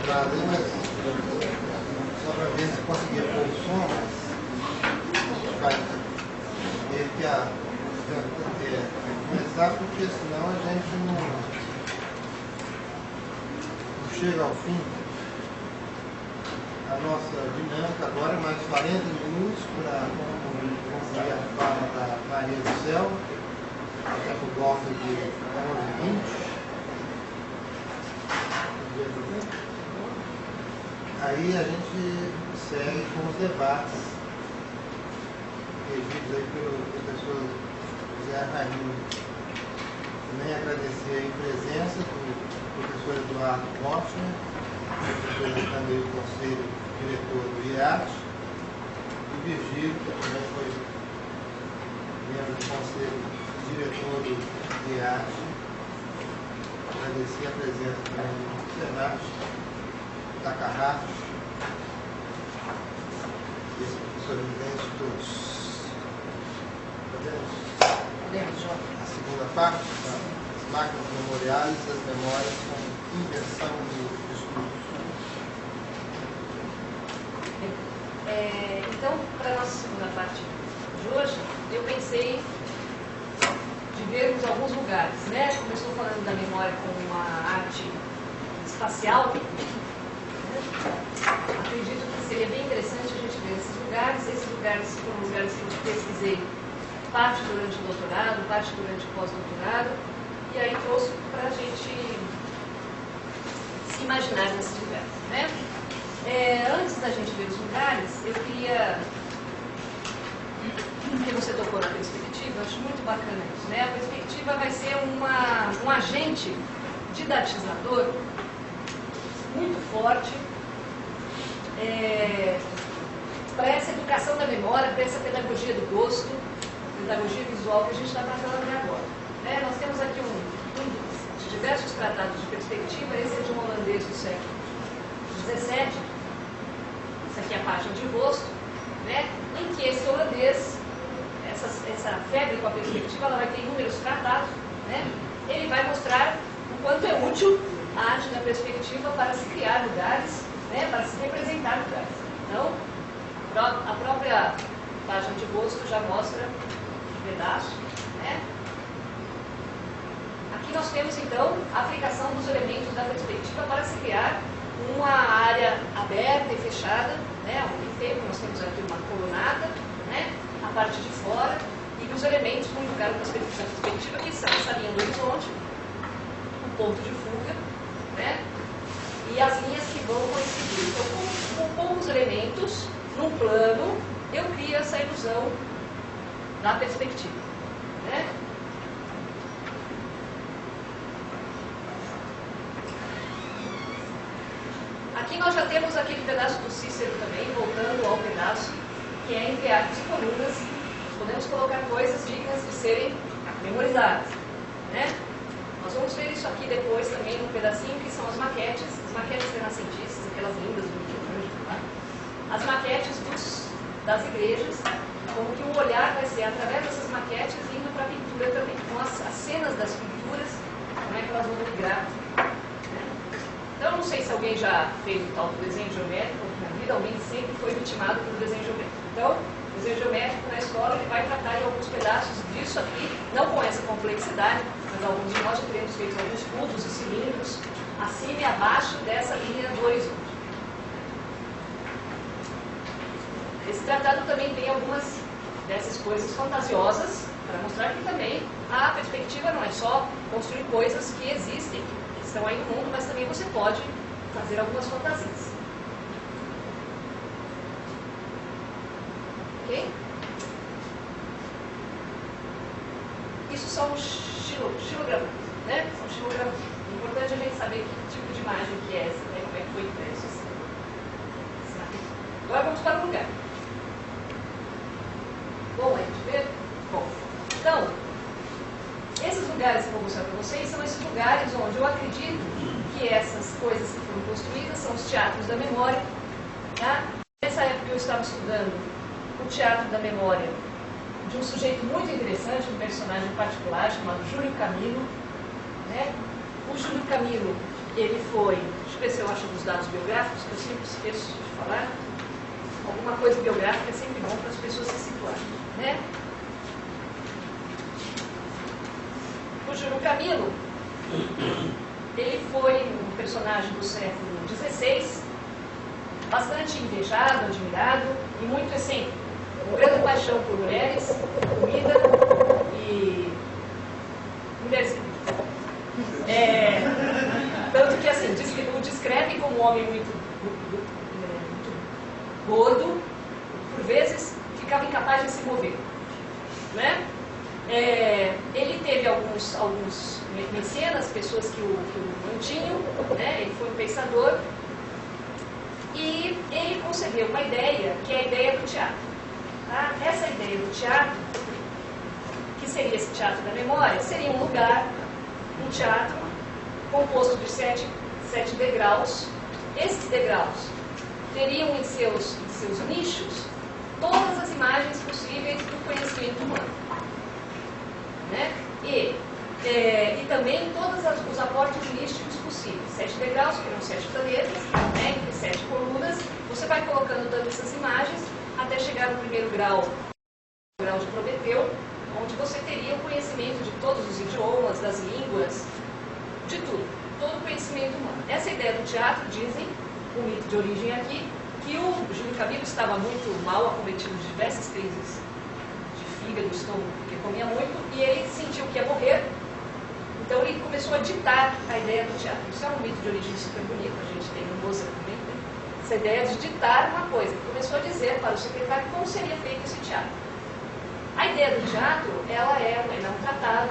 entrada aí, mas só para ver se conseguia pôr o som, mas vai ter que começar, porque senão a gente não chega ao fim. A nossa dinâmica agora é mais 40 minutos para concluir a fala da Maria do Céu, até por volta de 11h20. Aí a gente segue com os debates regidos aí pelo professor José Raimundo. Também agradecer a presença do professor Eduardo Rocha, representando aí o conselho diretor do IEAT, e Virgílio, que também foi membro do conselho diretor do IEAT. Agradecer a presença também do Senado, da Carrasco, e esse professor evidente, todos. Podemos, João. A segunda parte, as máquinas memoriais e as memórias com inversão do estudo. Então, para a nossa segunda parte de hoje, eu pensei de vermos alguns lugares, né? Começou falando da memória como uma arte espacial. Acredito que seria bem interessante a gente ver esses lugares. Esses lugares foram lugares que eu pesquisei, parte durante o doutorado, parte durante o pós-doutorado, e aí trouxe para a gente se imaginar nesses lugares, né? Antes da gente ver os lugares, eu queria, porque você tocou na perspectiva, eu acho muito bacana isso, né? A perspectiva vai ser um agente didatizador muito forte para essa educação da memória, para essa pedagogia do gosto, pedagogia visual que a gente está tratando agora. Né? Nós temos aqui um de diversos tratados de perspectiva, esse é de um holandês do século XVII, essa aqui é a página de rosto, né? Em que esse holandês, essa febre com a perspectiva, ela vai ter inúmeros tratados, né? Ele vai mostrar o quanto é útil a arte da perspectiva para se criar lugares, né? Para se representar lugares. Então, a própria página de rosto já mostra um pedaço, né? Aqui nós temos, então, a aplicação dos elementos da perspectiva para se criar uma área aberta e fechada, né? Ao mesmo tempo, nós temos aqui uma colunada, né? A parte de fora, e os elementos com lugar da perspectiva, que são essa linha do horizonte, o ponto de fuga, né? E as linhas que vão coincidir. Então, com poucos elementos, num plano, eu crio essa ilusão da perspectiva, né? Aqui nós já temos aquele pedaço do Cícero também, voltando ao pedaço que é entre arcos e colunas. Podemos colocar coisas dignas de serem memorizadas, né? Nós vamos ver isso aqui depois também num pedacinho que são as maquetes renascentistas, aquelas lindas do Michelangelo, tá? As maquetes das igrejas, como que o olhar vai ser através dessas maquetes indo para a pintura também. Então as cenas das pinturas, como é que elas vão migrar, né? Então eu não sei se alguém já fez o tal do desenho geométrico, na vida alguém sempre foi vitimado pelo desenho geométrico. Então, o desenho geométrico na escola ele vai tratar em alguns pedaços disso aqui, não com essa complexidade, mas alguns de nós já teremos feito alguns cubos e cilindros acima e abaixo dessa linha do horizonte. Esse tratado também tem algumas dessas coisas fantasiosas, para mostrar que também a perspectiva não é só construir coisas que existem, que estão aí no mundo, mas também você pode fazer algumas fantasias. Ok? Isso são xilogramas, né? São xilogramas. É importante a gente saber que tipo de imagem que é essa, né? Como é que foi impresso assim. Agora vamos para o lugar. Bom, a gente vê? Bom, então, esses lugares que eu vou mostrar para vocês são esses lugares onde eu acredito que essas coisas que foram construídas são os teatros da memória. Tá? Nessa época eu estava estudando o teatro da memória de um sujeito muito interessante, um personagem particular chamado Júlio Camilo. Né? O Júlio Camilo Ele foi, deixa eu ver se eu acho dos dados biográficos, que eu sempre esqueço de falar. Alguma coisa biográfica é sempre bom para as pessoas se situarem, né? O Júlio Camilo, ele foi um personagem do século XVI, bastante invejado, admirado e muito excêntrico. Com grande paixão por mulheres, comida e mulheres. Tanto que assim, o descreve como um homem muito gordo, por vezes ficava incapaz de se mover, né? Ele teve alguns mecenas, pessoas que o mantinham, né? Ele foi um pensador e ele concebeu uma ideia, que é a ideia do teatro. Tá? Essa ideia do teatro, que seria esse teatro da memória, seria um lugar, um teatro composto de sete degraus. Esses degraus teriam em seus nichos todas as imagens possíveis do conhecimento humano, né? E também todos os aportes místicos possíveis. 7 degraus, que eram 7 planetas, né? Entre 7 colunas. Você vai colocando todas essas imagens até chegar no primeiro grau, o grau de Prometeu, onde você teria o conhecimento de todos os idiomas, das línguas, de tudo, todo o conhecimento humano. Essa ideia do teatro, dizem, o mito de origem aqui, que o Júlio Camilo estava muito mal acometido de diversas crises de fígado, estômago, porque comia muito, e ele sentiu que ia morrer, então ele começou a ditar a ideia do teatro. Isso é um mito de origem super bonito, a gente tem no Mozart também, né? Essa ideia de ditar uma coisa. Ele começou a dizer para o secretário como seria feito esse teatro. A ideia do teatro, ela é um tratado,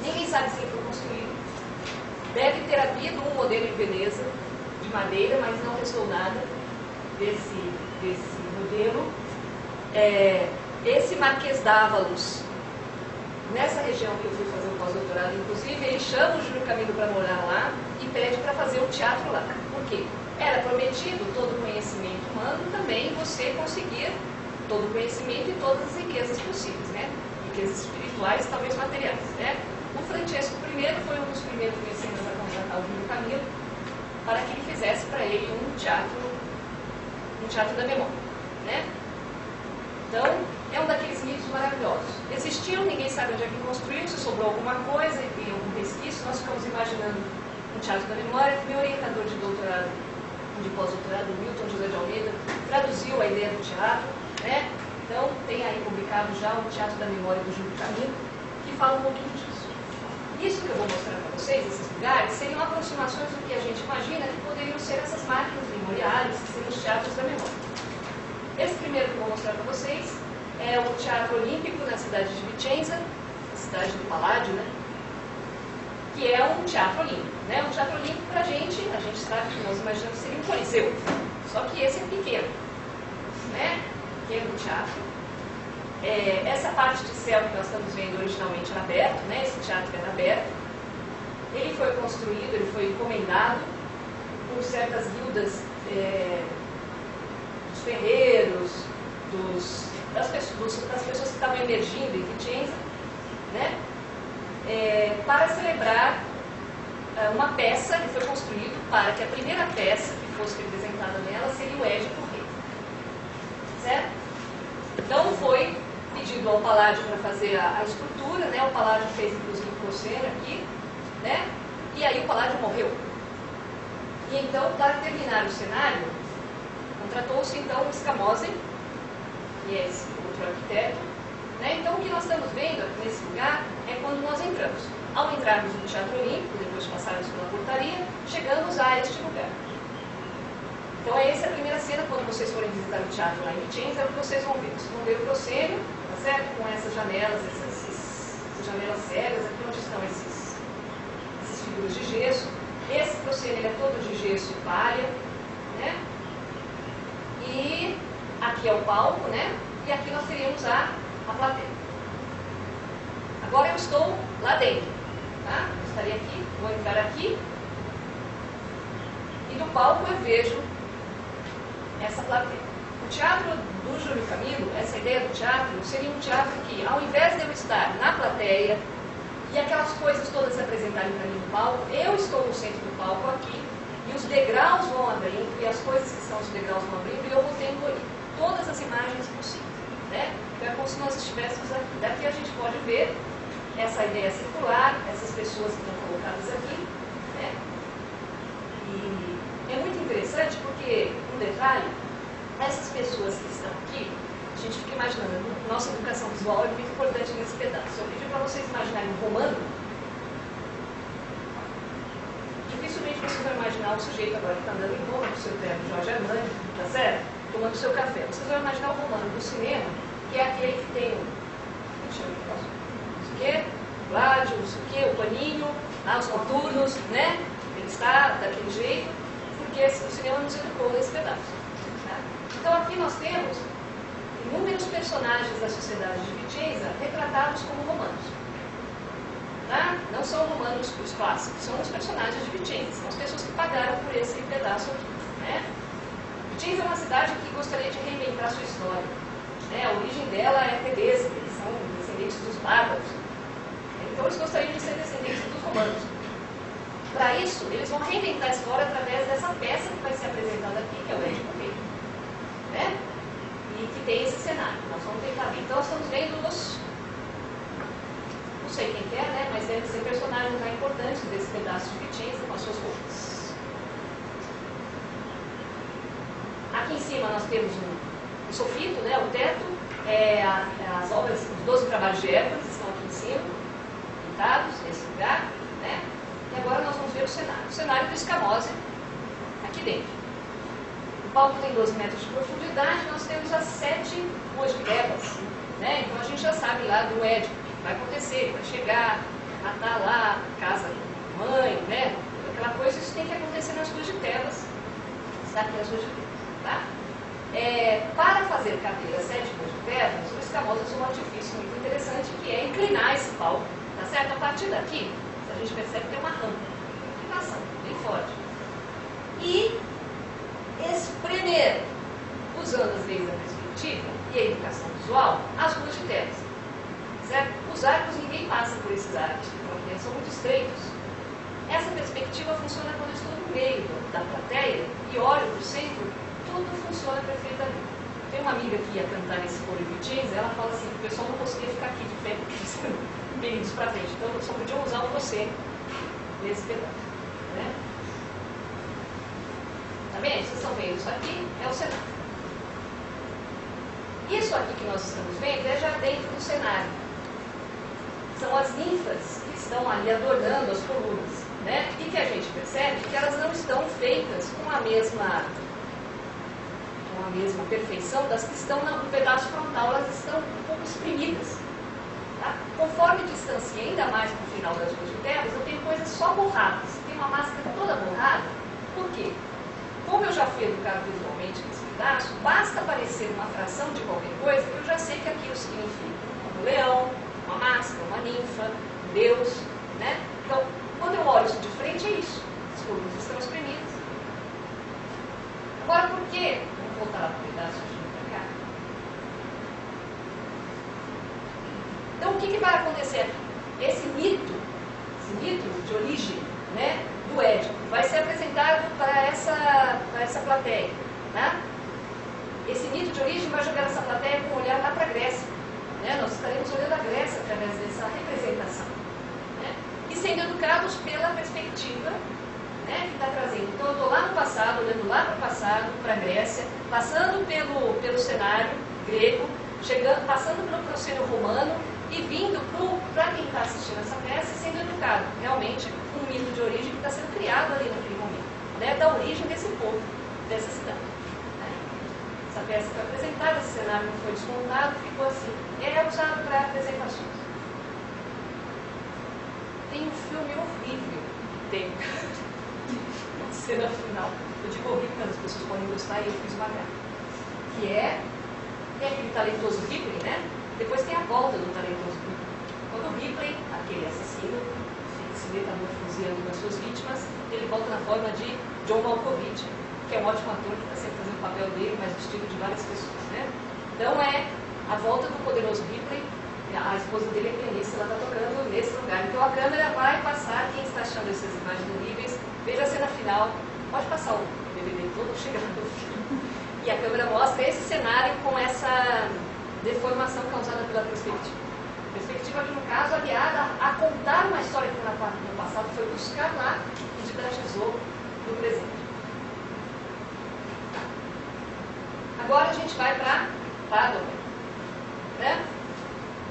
ninguém sabe se ele foi construído. Deve ter havido um modelo em Veneza, de madeira, mas não restou nada desse modelo. Esse Marquês d'Ávalos, nessa região que eu fui fazer o pós-doutorado, inclusive, ele chama o Júlio Camilo para morar lá e pede para fazer um teatro lá. Por quê? Era prometido todo o conhecimento humano, também você conseguir todo o conhecimento e todas as riquezas possíveis, né? Riquezas espirituais, talvez materiais, né? O Francesco I foi um dos primeiros mecenas a contratar o Júlio Camilo para que ele fizesse para ele um teatro da memória, né? Então, é um daqueles mitos maravilhosos. Existiu, ninguém sabe onde é que construiu, se sobrou alguma coisa, tem algum resquício, nós ficamos imaginando um teatro da memória. Meu orientador de doutorado, de pós-doutorado, Milton José de Almeida, traduziu a ideia do teatro, né? Então, tem aí publicado já o Teatro da Memória do Júlio Camilo, que fala um pouquinho disso. Isso que eu vou mostrar para vocês, esses lugares, seriam aproximações do que a gente imagina que poderiam ser essas máquinas memoriais, que seriam os teatros da memória. Esse primeiro que eu vou mostrar para vocês é o Teatro Olímpico na cidade de Vicenza, a cidade do Paládio, né? Que é um teatro olímpico, né? Um teatro olímpico para a gente sabe que nós imaginamos que seria um coliseu, só que esse é pequeno, né? Pequeno teatro. Essa parte de céu que nós estamos vendo originalmente era aberto, né? Esse teatro era aberto. Ele foi construído, ele foi encomendado por certas guildas dos ferreiros, das pessoas que estavam emergindo em Vicenza, né? Para celebrar uma peça que foi construída para que a primeira peça que fosse representada nela seria o Édipo Rei. Certo? Então foi pedido ao Paládio para fazer a estrutura, né? O Paládio fez inclusive o Corseno aqui, né? E aí o Paládio morreu. E então, para terminar o cenário, contratou-se então o Scamozzi, que é esse outro arquiteto, né? Então o que nós estamos vendo aqui nesse lugar é quando nós entramos. Ao entrarmos no Teatro Olímpico, depois de passarmos pela portaria, chegamos a este lugar. Então essa é a primeira cena, quando vocês forem visitar o teatro lá em Vicenza, é o que vocês vão ver. Vocês vão ver o proscênio, tá certo? Com essas janelas, essas janelas cegas, aqui onde estão esses figuras de gesso. Esse proscênio ele é todo de gesso e palha, né? E aqui é o palco, né? E aqui nós teríamos a plateia. Agora eu estou lá dentro, tá? Eu estaria aqui, vou entrar aqui. E do palco eu vejo essa plateia. O teatro do Júlio Camilo, essa ideia do teatro, seria um teatro que, ao invés de eu estar na plateia, e aquelas coisas todas se apresentarem para mim no palco, eu estou no centro do palco aqui, e os degraus vão abrindo, e as coisas que são os degraus vão abrindo, e eu vou tendo todas as imagens possíveis, né? Então é como se nós estivéssemos aqui. Daqui a gente pode ver essa ideia circular, essas pessoas que estão colocadas aqui, né? E é muito interessante porque, um detalhe, essas pessoas que estão aqui, a gente fica imaginando, nossa educação visual é muito importante nesse pedaço. Eu pedi para vocês imaginarem um romano. Dificilmente você vai imaginar o sujeito agora que está andando em Roma, com o seu terno Jorge Armani, tá certo? Tomando seu café. Vocês vão imaginar o romano do cinema, que é aquele que tem não sei o que, Gládio, não sei o que, o paninho, os coturnos, né? Ele está daquele jeito, porque o cinema nos educou nesse pedaço. Tá? Então aqui nós temos inúmeros personagens da sociedade de Vicenza retratados como romanos. Tá? Não são romanos os clássicos, são os personagens de Vicenza, são as pessoas que pagaram por esse pedaço aqui. Né? Vicenza é uma cidade que gostaria de reinventar sua história. Né? A origem dela é tedesca, eles são descendentes dos bárbaros. Então eles gostariam de ser descendentes dos romanos. Para isso, eles vão reinventar a história através dessa peça que vai ser apresentada aqui, que é o Édipo Rei. Né? E que tem esse cenário. Nós vamos tentar ver. Então nós estamos vendo os... não sei quem quer, né? Mas devem ser personagens mais importantes desse pedaço de Vicenza com as suas roupas. Aqui em cima nós temos o sofito, né? O teto, as obras, os 12 trabalhos de Hércules estão aqui em cima, pintados nesse lugar, né? E agora nós vamos ver o cenário do Escamose aqui dentro. O palco tem 12 metros de profundidade, nós temos as 7 ruas de trevas, né? Então a gente já sabe lá do Édipo o que vai acontecer, ele vai chegar, matar lá a casa da mãe, né? Aquela coisa, isso tem que acontecer nas ruas de trevas, está aqui nas ruas de trevas, tá? Para fazer caber as 7 ruas de trevas, o Escamose usa um artifício muito interessante que é inclinar esse palco, tá certo? A partir daqui, a gente percebe que tem uma rampa, inclinação, bem forte. E espremer, usando as leis da perspectiva e a educação visual, as ruas de terras. Certo? Os arcos, ninguém passa por esses arcos, porque são muito estreitos. Essa perspectiva funciona quando eu estou no meio da plateia e olho para o centro, tudo funciona perfeitamente. Tem uma amiga que ia cantar nesse coro de Vicenza, ela fala assim, que o pessoal não conseguia ficar aqui de pé, porque são impedidos para frente. Então, só podiam usar o você nesse pedaço. Né? Tá vendo? Vocês estão vendo isso aqui? É o cenário. Isso aqui que nós estamos vendo é já dentro do cenário. São as ninfas que estão ali adornando as colunas. Né? E que a gente percebe que elas não estão feitas com a mesma perfeição das que estão no pedaço frontal, elas estão um pouco exprimidas. Tá? Conforme distancia ainda mais para o final das ruas de trevas, eu tenho coisas só borradas. Tem uma máscara toda borrada. Por quê? Como eu já fui educado visualmente nesse pedaço, basta aparecer uma fração de qualquer coisa que eu já sei que aquilo significa um leão, uma máscara, uma ninfa, um deus. Né? Então, quando eu olho isso de frente, é isso. As colunas estão espremidas. Agora, por quê? Vamos voltar lá para o pedaço de cá. Então, o que vai acontecer aqui? Esse mito de origem, né, do Édipo, vai ser apresentado para essa plateia. Né? Esse mito de origem vai jogar essa plateia com um olhar lá para a Grécia. Né? Nós estaremos olhando a Grécia através dessa representação. Né? E sendo educados pela perspectiva, né, que está trazendo. Então, eu estou lá no passado, olhando lá para o passado, para a Grécia, passando pelo cenário grego, passando pelo proscênio romano e vindo para quem está assistindo essa peça e sendo educado. Realmente, um mito de origem que está sendo criado ali naquele momento, né, da origem desse povo, dessa cidade. Né? Essa peça foi apresentada, esse cenário não foi desmontado, ficou assim. Ele é usado para apresentações. Tem um filme horrível, tem uma cena final, eu digo horrível, mas as pessoas podem gostar e eu fiz vagar, que é aquele talentoso Ripley, né? Depois tem a volta do talentoso Ripley. Quando o Ripley, aquele assassino, se metamorfoseando das suas vítimas, ele volta na forma de John Malkovich, que é um ótimo ator que está sempre fazendo o papel dele, mas vestido de várias pessoas, né? Então é a volta do poderoso Ripley, a esposa dele é pianista, ela está tocando nesse lugar. Então a câmera vai passar, quem está achando essas imagens horríveis, veja a cena final, pode passar o DVD todo, chegar no fim. E a câmera mostra esse cenário com essa deformação causada pela perspectiva. Perspectiva que, no caso, aliada a contar uma história que no passado foi buscar lá e didatizou no presente. Agora a gente vai para Pádua, né?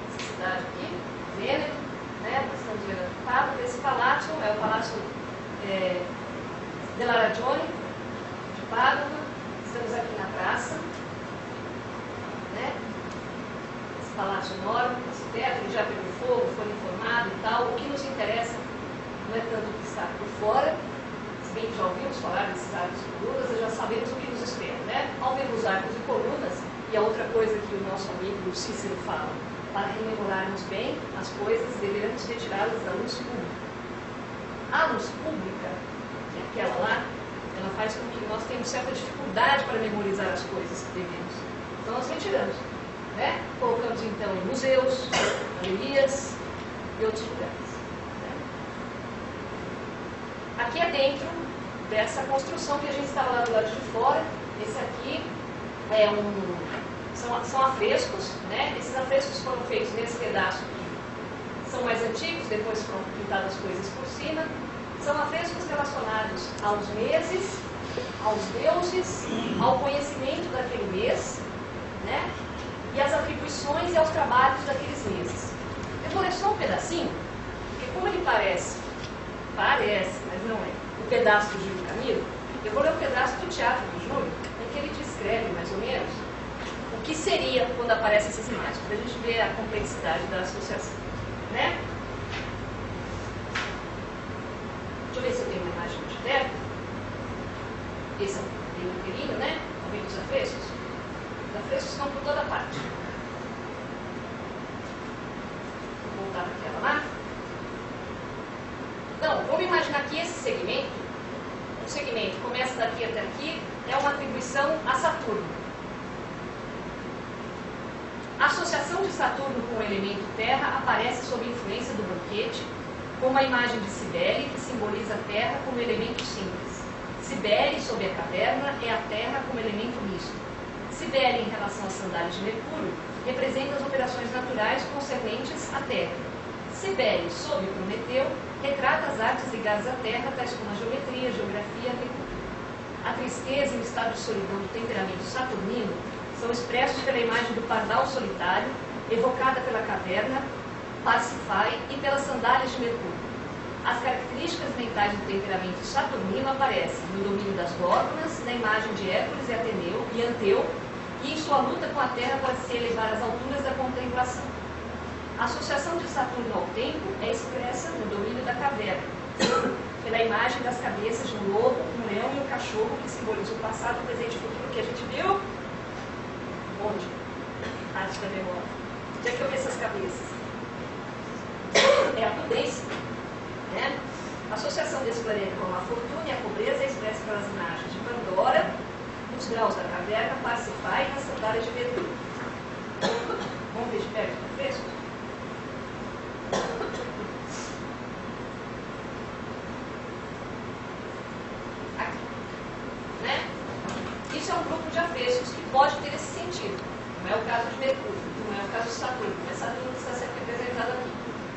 Essa cidade aqui, Vêneto, né? Nós estamos vendo Pádua. Esse palácio é o Palácio della Ragione de Pádua. Estamos aqui na praça, né? Esse palácio enorme, esse teto, ele já pegou fogo, foi informado e tal. O que nos interessa não é tanto o que está por fora, se bem que já ouvimos falar desses arcos e colunas, já sabemos o que nos espera, né? Ao ver os arcos e colunas, e a outra coisa que o nosso amigo Cícero fala, para rememorarmos bem as coisas, deveremos retirá-las da luz pública. A luz pública, que é aquela lá, ela faz com que nós tenhamos certa dificuldade para memorizar as coisas que devemos. Então nós retiramos, né? Colocamos então em museus, galerias e outros lugares. Né? Aqui é dentro dessa construção que a gente estava lá do lado de fora. Esse aqui é são afrescos, né? Esses afrescos foram feitos nesse pedaço aqui. São mais antigos, depois foram pintadas coisas por cima. São afrescos relacionados aos meses, aos deuses, ao conhecimento daquele mês, né? E às atribuições e aos trabalhos daqueles meses. Eu vou ler só um pedacinho, porque como ele parece, mas não é, o pedaço do Júlio Camilo, eu vou ler um pedaço do Teatro do Júlio, em que ele descreve, mais ou menos, o que seria quando aparecem essas imagens, para a gente ver a complexidade da associação, né? Deixa eu ver se eu tenho uma imagem de perto. Esse é um inteirinho, né? Também dos afrescos. Os afrescos estão por toda parte. Vou voltar para aquela lá. Então, vamos imaginar que esse segmento, o segmento começa daqui até aqui, é uma atribuição a Saturno. A associação de Saturno com o elemento Terra aparece sob influência do banquete, como a imagem de Cibele, que simboliza a Terra como elemento simples. Cibele, sob a caverna, é a Terra como elemento misto. Cibele, em relação às sandálias de Mercúrio, representa as operações naturais concernentes à Terra. Cibele, sob Prometeu, retrata as artes ligadas à Terra, tais como a geometria, a geografia e a agricultura. A tristeza e o estado de solidão do temperamento saturnino são expressos pela imagem do pardal solitário, evocada pela caverna, Parsifai e pelas sandálias de Mercúrio. As características mentais do temperamento saturnino aparecem no domínio das górgonas, na imagem de Hércules e Anteu, e em sua luta com a Terra pode se elevar às alturas da contemplação. A associação de Saturno ao tempo é expressa no domínio da caverna, pela imagem das cabeças de um lobo, um leão e um cachorro, que simbolizam o passado, o presente e o futuro, que a gente viu. Onde? Arte da memória. Onde é que eu vi essas cabeças? É a prudência, né? A associação desse planeta com a fortuna e a pobreza é expressa pelas imagens de Pandora, nos graus da caverna, Parsifai e nas sandálias de Mercúrio. Vamos ver de perto o fresco? Aqui, né? Isso é um grupo de afrescos que pode ter esse sentido. Não é o caso de Mercúrio, não é o caso de Saturno, mas Saturno está sendo representado aqui.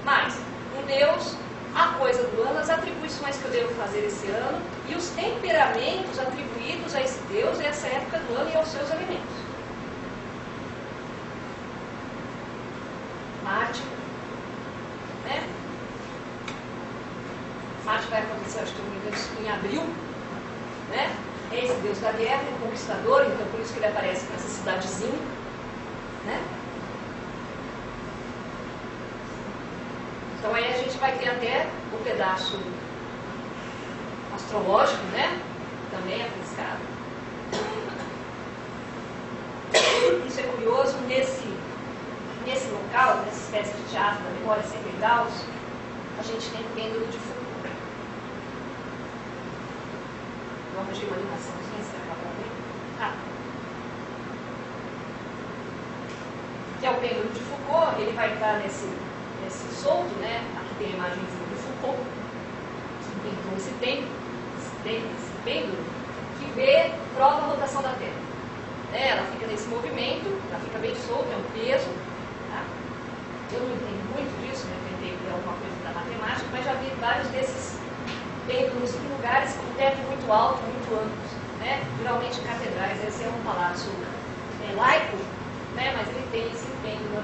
Mas, um Deus, a coisa do ano, as atribuições que eu devo fazer esse ano e os temperamentos atribuídos a esse Deus, a essa época do ano e aos seus elementos. Marte, né? Marte vai acontecer, acho que eu me engano, em abril, né? É esse Deus da guerra, o conquistador, então por isso que ele aparece nessa cidadezinha, né? Então aí a gente vai ter até o pedaço astrológico, né? Também aplicado. Isso é curioso, nesse local, nessa espécie de teatro da memória sempre Gauss, a gente tem o pêndulo de Foucault. Eu arranjei uma animaçãozinha, será que dá pra ver? que é o pêndulo de Foucault. Ele vai estar nesse solto, né? Aqui tem a imagem de Foucault, que inventou esse pêndulo, que prova a rotação da Terra. Né? Ela fica nesse movimento, ela fica bem solta, é um peso. Tá? Eu não entendo muito disso, né? Tentei ver alguma coisa da matemática, mas já vi vários desses pêndulos em lugares com teto muito alto, muito amplos. Né? Geralmente catedrais, esse é um palácio laico, né? Mas ele tem esse pêndulo.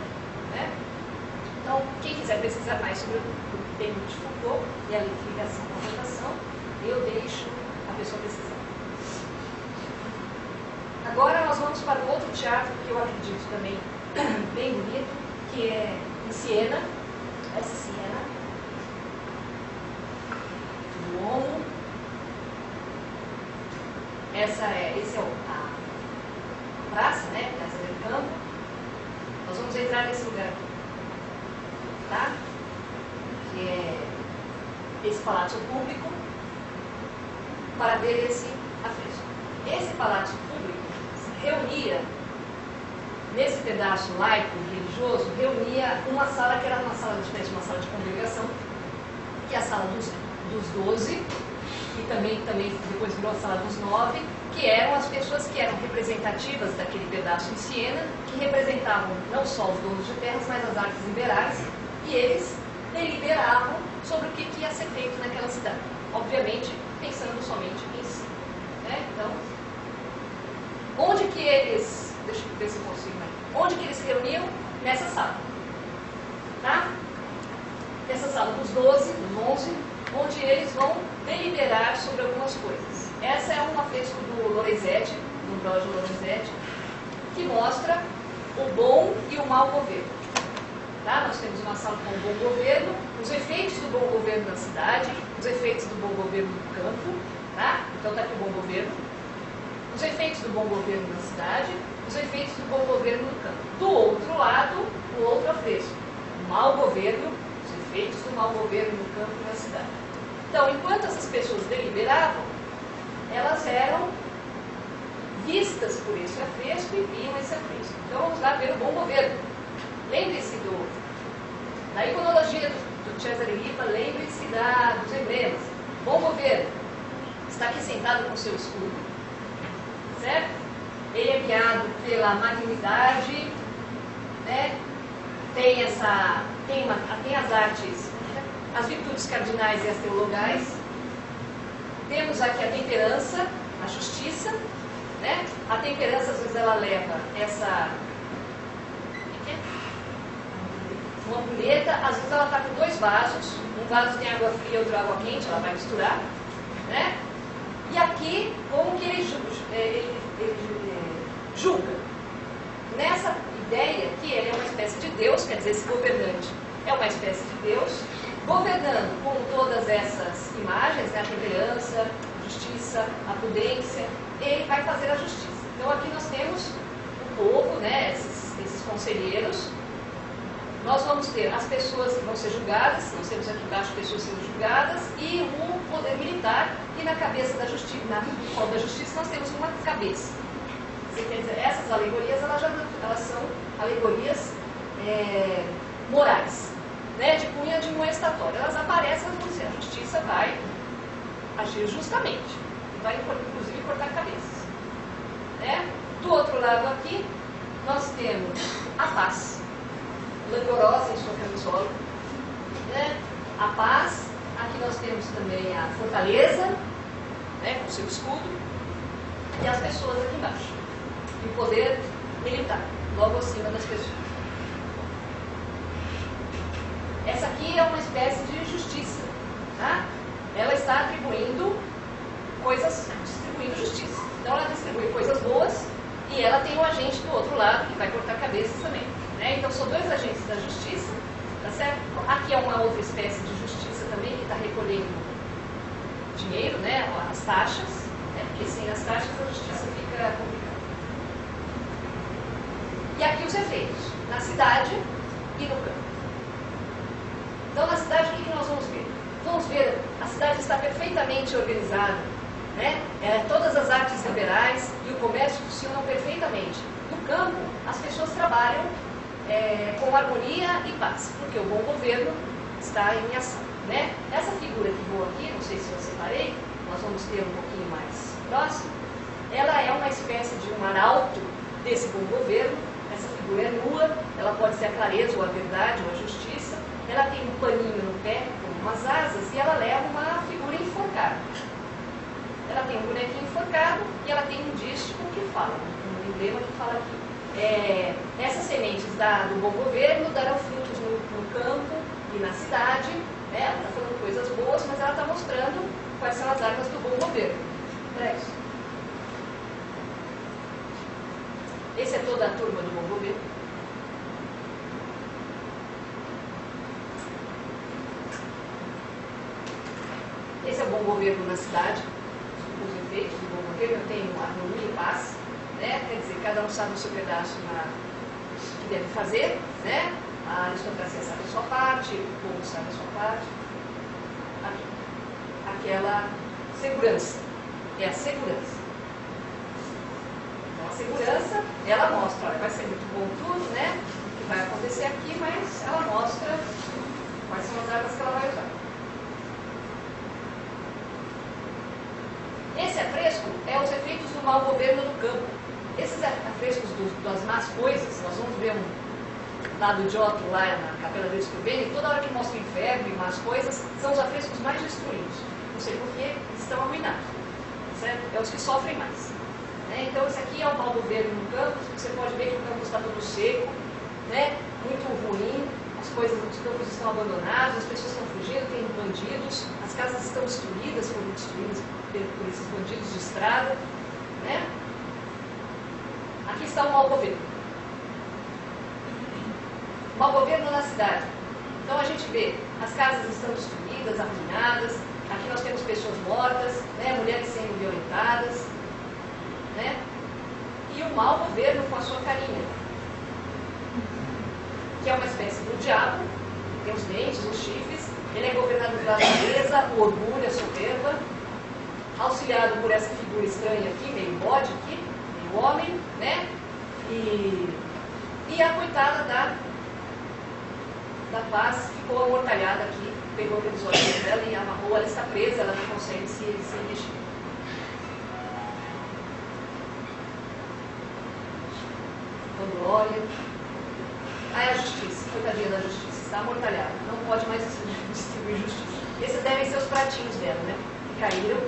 Né? Então, quem quiser pesquisar mais sobre o pêndulo de Foucault e a ligação com a rotação, eu deixo a pessoa pesquisar. Agora nós vamos para o outro teatro que eu acredito também bem bonito, que é em Siena. Essa é Siena. Duomo. Esse é a praça, né? Casa del Campo. Nós vamos entrar nesse lugar aqui. Tá? Que é esse palácio público, para ver esse afresco. Esse palácio público reunia, nesse pedaço laico, religioso, reunia uma sala que era uma sala de congregação, que é a sala dos 12, que também depois virou a sala dos 9, que eram as pessoas que eram representativas daquele pedaço em Siena, que representavam não só os donos de terras, mas as artes liberais, e eles deliberavam sobre o que ia ser feito naquela cidade. Obviamente, pensando somente em si. Né? Então, onde que eles... Deixa eu ver se eu consigo. Onde que eles se reuniam? Nessa sala. Tá? Nessa sala dos 12, dos 11, onde eles vão deliberar sobre algumas coisas. Essa é um afresco do Lorenzetti, do Ambrogio Lorenzetti, que mostra o bom e o mau governo. Tá? Nós temos uma sala com o bom governo, os efeitos do bom governo na cidade, os efeitos do bom governo no campo. Tá? Então está aqui o bom governo. Os efeitos do bom governo na cidade, os efeitos do bom governo no campo. Do outro lado, o outro afresco. O mau governo, os efeitos do mau governo no campo e na cidade. Então, enquanto essas pessoas deliberavam, elas eram vistas por esse afresco e viam esse afresco. Então, vamos lá ver o bom governo. Lembre-se da iconologia do Cesare Ripa, lembre-se dos emblemas. Bom governo. Está aqui sentado com seu escudo. Certo? Ele é guiado pela magnidade, né? Tem as artes, as virtudes cardinais e as teologais. Temos aqui a temperança, a justiça, né? A temperança, às vezes, ela leva uma ampulheta, às vezes ela está com 2 vasos, um vaso tem água fria, outro água quente, ela vai misturar, né? E aqui, como que ele julga? Nessa ideia que ele é uma espécie de Deus, quer dizer, esse governante é uma espécie de Deus, governando com todas essas imagens, né, a temperança, a justiça, a prudência, ele vai fazer a justiça. Então aqui nós temos o povo, né, esses conselheiros. Nós vamos ter as pessoas que vão ser julgadas, nós temos aqui embaixo pessoas sendo julgadas, e o poder militar, e na cabeça da justiça, na roda da justiça, nós temos uma cabeça. Quer dizer, essas alegorias, elas são alegorias morais, né, de cunho admoestatório. Elas aparecem, elas vão dizer, a justiça vai agir justamente, vai inclusive cortar cabeças. Né? Do outro lado aqui, nós temos a paz, lancorosa em sua camisola, né? A paz. Aqui nós temos também a fortaleza, né, com seu escudo, e as pessoas aqui embaixo, e o poder militar, logo acima das pessoas. Essa aqui é uma espécie de justiça, tá? Ela está distribuindo justiça. Então ela distribui coisas boas e ela tem um agente do outro lado que vai cortar cabeças também. Né? Então são 2 agentes da justiça, tá certo? Aqui é uma outra espécie de justiça também que está recolhendo dinheiro, né? As taxas, né? Porque sem as taxas a justiça fica complicada. E aqui os efeitos, na cidade e no campo. Então na cidade o que nós vamos ver? Vamos ver, a cidade está perfeitamente organizada, né? Todas as artes liberais e o comércio funcionam perfeitamente. No campo, as pessoas trabalham com harmonia e paz, porque o bom governo está em ação, né? Essa figura que voa aqui, não sei se eu separei, nós vamos ter um pouquinho mais próximo, ela é uma espécie de um arauto desse bom governo. Essa figura é nua, ela pode ser a clareza ou a verdade ou a justiça, ela tem um paninho no pé, com umas asas, e ela leva uma figura enforcada. Ela tem um bonequinho enforcado e ela tem um dístico que fala, um emblema que fala aqui. Essas sementes do bom governo darão frutos no campo e na cidade, né? Ela está falando coisas boas, mas ela está mostrando quais são as armas do bom governo. Esse é toda a turma do bom governo. Esse é o bom governo na cidade, os efeitos do bom governo. Eu tenho harmonia e paz, né? Quer dizer, cada um sabe o seu pedaço que deve fazer, né? A aristocracia sabe a sua parte, o povo sabe a sua parte. Aquela segurança, é a segurança. Então a segurança, ela mostra, olha, vai ser muito bom tudo, né? O que vai acontecer aqui, mas ela mostra quais são as armas que ela vai usar. Esse afresco é os efeitos do mau governo do campo. Esses afrescos das más coisas, nós vamos ver lá do Giotto, lá na Capela del Scrovegni, toda hora que mostra o inferno e más coisas, são os afrescos mais destruídos. Não sei porquê, eles estão arruinados. Certo? É os que sofrem mais. Né? Então, esse aqui é o mau governo no campo. Você pode ver que o campo está todo seco, né? Muito ruim, os campos estão abandonados, as pessoas estão fugindo, tem bandidos, as casas estão destruídas, foram destruídas por esses bandidos de estrada. Né? Aqui está o mau governo. Mau governo na cidade. Então a gente vê, as casas estão destruídas, arruinadas, aqui nós temos pessoas mortas, né, mulheres sendo violentadas, né, e o mau governo com a sua carinha, que é uma espécie do diabo, tem os dentes, os chifres, ele é governado pela avareza, o orgulho, a soberba, auxiliado por essa figura estranha aqui, meio bode aqui, meio homem, né, e a coitada da paz ficou amortalhada aqui, pegou pelos olhos dela e amarrou, ela está presa, ela não consegue se mexer. Com glória. Aí a justiça, coitadinha da justiça, está amortalhada, não pode mais distribuir justiça. Esses devem ser os pratinhos dela, né? Que caíram,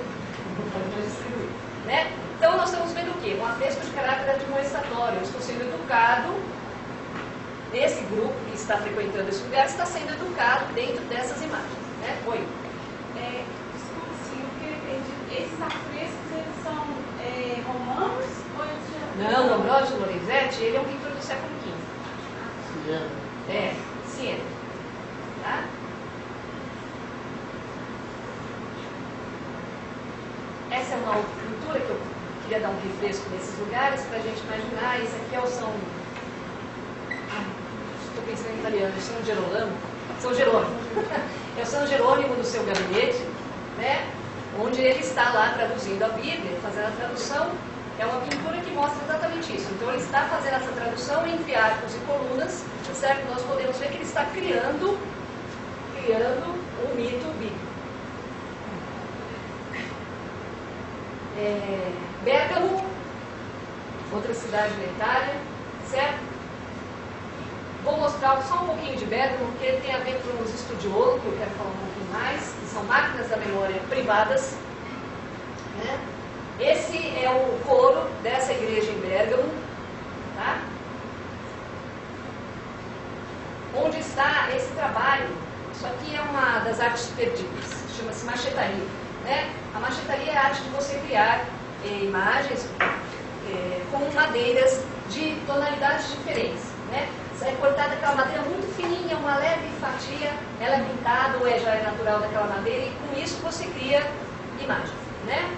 não pode mais distribuir. Né? Então nós estamos vendo o quê? Um afresco de caráter admoestatório. Eu estou sendo educado. Esse grupo que está frequentando esse lugar está sendo educado dentro dessas imagens. Né? Oi? Desculpa, sim, porque eu entendi. Esses afrescos, eles são romanos ou eles já... Não, Ambrogio Lorenzetti, ele é um pintor do século XV. Siena. Siena. Tá? Essa é uma outra pintura que eu queria dar um refresco nesses lugares para a gente imaginar. Esse aqui é o São... Estou pensando em italiano, São Jerônimo. É o São Jerônimo do seu gabinete, né? Onde ele está lá traduzindo a Bíblia, fazendo a tradução. É uma pintura que mostra exatamente isso. Então ele está fazendo essa tradução entre arcos e colunas, certo? Nós podemos ver que ele está criando um mito bíblico. Bérgamo, outra cidade da Itália, certo? Vou mostrar só um pouquinho de Bérgamo, porque ele tem a ver com os estudiosos, que eu quero falar um pouquinho mais, que são máquinas da memória privadas. Né? Esse é o coro dessa igreja em Bérgamo, tá? Onde está esse trabalho? Isso aqui é uma das artes perdidas, chama-se machetaria. Né? A machetaria é a arte de você criar imagens com madeiras de tonalidades diferentes. Né? Você é cortada aquela madeira muito fininha, uma leve fatia, ela é pintada ou já é natural daquela madeira, e com isso você cria imagens. Né?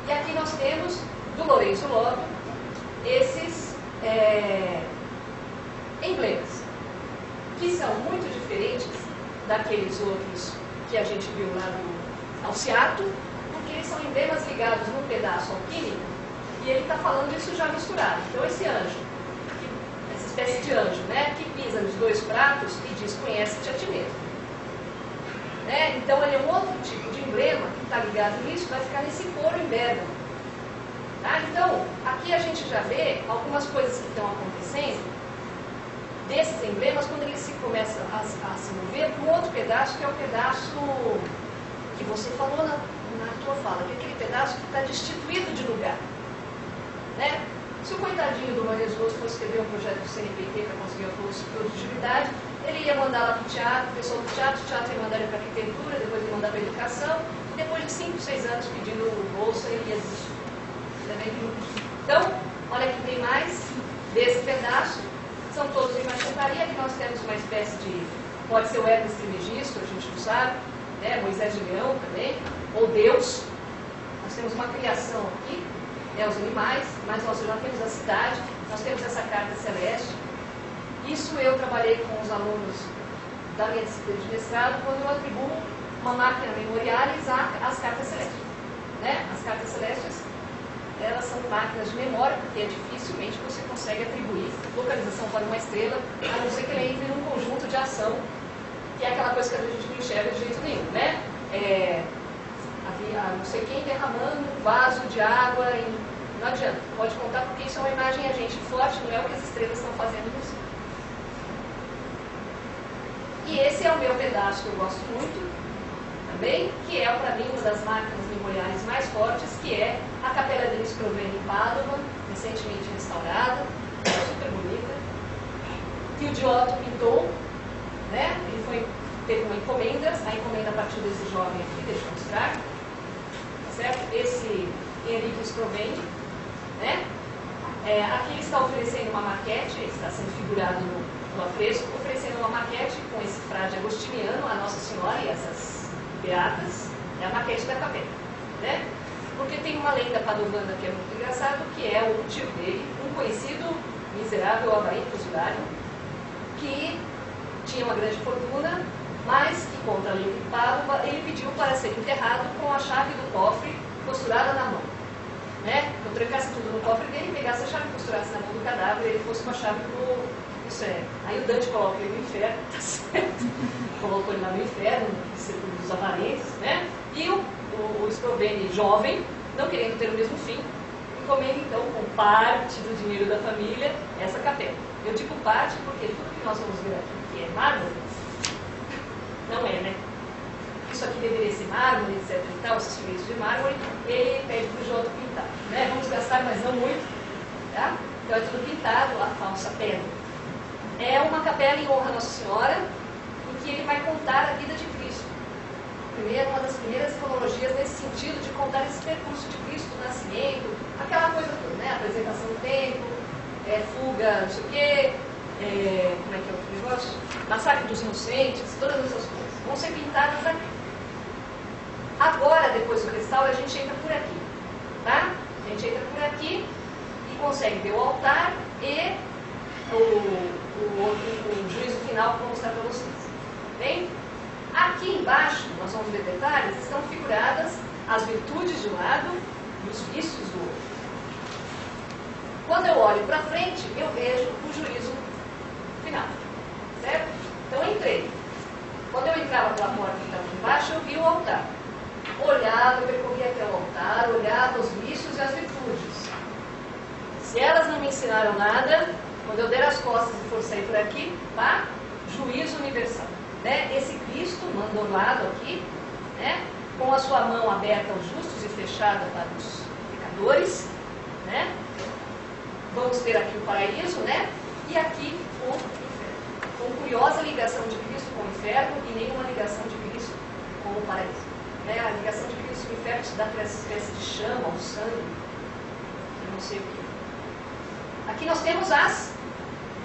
E aqui nós temos, do Lorenzo Lotto, esses emblemas, que são muito diferentes daqueles outros que a gente viu lá no Alciato, porque eles são emblemas ligados num pedaço alquímico, e ele está falando isso já misturado. Então esse anjo, essas espécie de anjo, né? Que pisa nos 2 pratos e diz, conhece-te a ti mesmo. Né? Então ele é um outro tipo de emblema que está ligado nisso, vai ficar nesse coro em Bérgamo. Tá? Então, aqui a gente já vê algumas coisas que estão acontecendo desses emblemas quando eles se começam a se mover para um outro pedaço, que é o pedaço que você falou na tua fala, que é aquele pedaço que está destituído de lugar. Né? Se o coitadinho do Manesoso fosse escrever um projeto do CNPq para conseguir a produtividade, ele ia mandar lá para o teatro, o pessoal do teatro ia mandar ele para a arquitetura, depois ia mandar para a educação, e depois de 5, 6 anos pedindo bolsa, ele ia desistir. Então, olha que tem mais desse pedaço, são todos em marcenaria, que nós temos uma espécie de, pode ser o Hermes Trismegisto, a gente não sabe, né? Moisés de Leão também, ou Deus. Nós temos uma criação aqui, os animais, mas nós já temos a cidade, nós temos essa carta celeste. Isso eu trabalhei com os alunos da minha disciplina de mestrado, quando eu atribuo uma máquina memorialis às cartas celestes. Né? As cartas celestes, elas são máquinas de memória, porque dificilmente você consegue atribuir localização para uma estrela, a não ser que ela entre num conjunto de ação, que é aquela coisa que a gente não enxerga de jeito nenhum, né? Havia não sei quem derramando um vaso de água, não adianta, pode contar, porque isso é uma imagem agente forte, não é o que as estrelas estão fazendo no céu. E esse é o meu pedaço que eu gosto muito, também, que é, para mim, uma das máquinas memoriais mais fortes, que é a Capela degli Scrovegni em Padova, recentemente restaurada, super bonita, que o Giotto pintou, né? Ele teve uma encomenda, a encomenda partiu desse jovem aqui, deixa eu mostrar, tá certo? Esse Enrico Scrovegni, né? Aqui ele está oferecendo uma maquete, ele está sendo figurado no afresco, oferecendo uma maquete com esse frade agostiniano, a Nossa Senhora e essas beatas, é a maquete da capela, né? Porque tem uma lenda padovana que é muito engraçado, que é o tio dele, um conhecido miserável avarento usurário, que tinha uma grande fortuna, mas que, contra a lei de Pádua, ele pediu para ser enterrado com a chave do cofre costurada na mão. Né? Eu trancasse tudo no cofre dele, pegasse a chave, costurasse na mão do cadáver, e ele fosse com a chave do céu. Aí o Dante coloca ele no inferno, tá certo? Colocou ele lá no inferno, dos avarentos, né? E o Scrovegni jovem, não querendo ter o mesmo fim, encomenda então com parte do dinheiro da família essa capela. Eu digo parte porque tudo que nós vamos ver aqui que é mármore, não é, né? Isso aqui deveria ser mármore, etc e tal, esses fileiros de mármore, ele pede para o Giotto pintar, né? Vamos gastar, mas não muito, tá? Então é tudo pintado, a falsa pedra. É uma capela em honra a Nossa Senhora, em que ele vai contar a vida de Cristo. Primeiro, uma das primeiras iconologias nesse sentido de contar esse percurso de Cristo, o nascimento, aquela coisa toda, né? Apresentação do templo, fuga, não sei o quê, como é que é o negócio? Massacre dos inocentes, todas essas coisas. Vão ser pintadas aqui. Agora, depois do restauro, a gente entra por aqui, tá? A gente entra por aqui e consegue ver o altar e o juízo final que eu vou mostrar para vocês. Bem? Aqui embaixo, nós vamos ver detalhes, estão figuradas as virtudes de um lado e os vícios do outro. Quando eu olho para frente, eu vejo o juízo final. Certo? Então eu entrei. Quando eu entrava pela porta que estava aqui embaixo, eu vi o altar. Olhava, eu percorria até o altar, olhava os vícios e as virtudes. Se elas não me ensinaram nada, quando eu der as costas e for sair por aqui, tá? Juízo universal. Né? Esse Cristo mandorlado aqui, né? Com a sua mão aberta aos justos e fechada para os pecadores, né? Vamos ter aqui o paraíso, né? E aqui o inferno. Com curiosa ligação de Cristo com o inferno e nenhuma ligação de Cristo com o paraíso. Né? A ligação de Cristo com o inferno se dá por essa espécie de chama, o sangue, eu não sei o que. Aqui nós temos as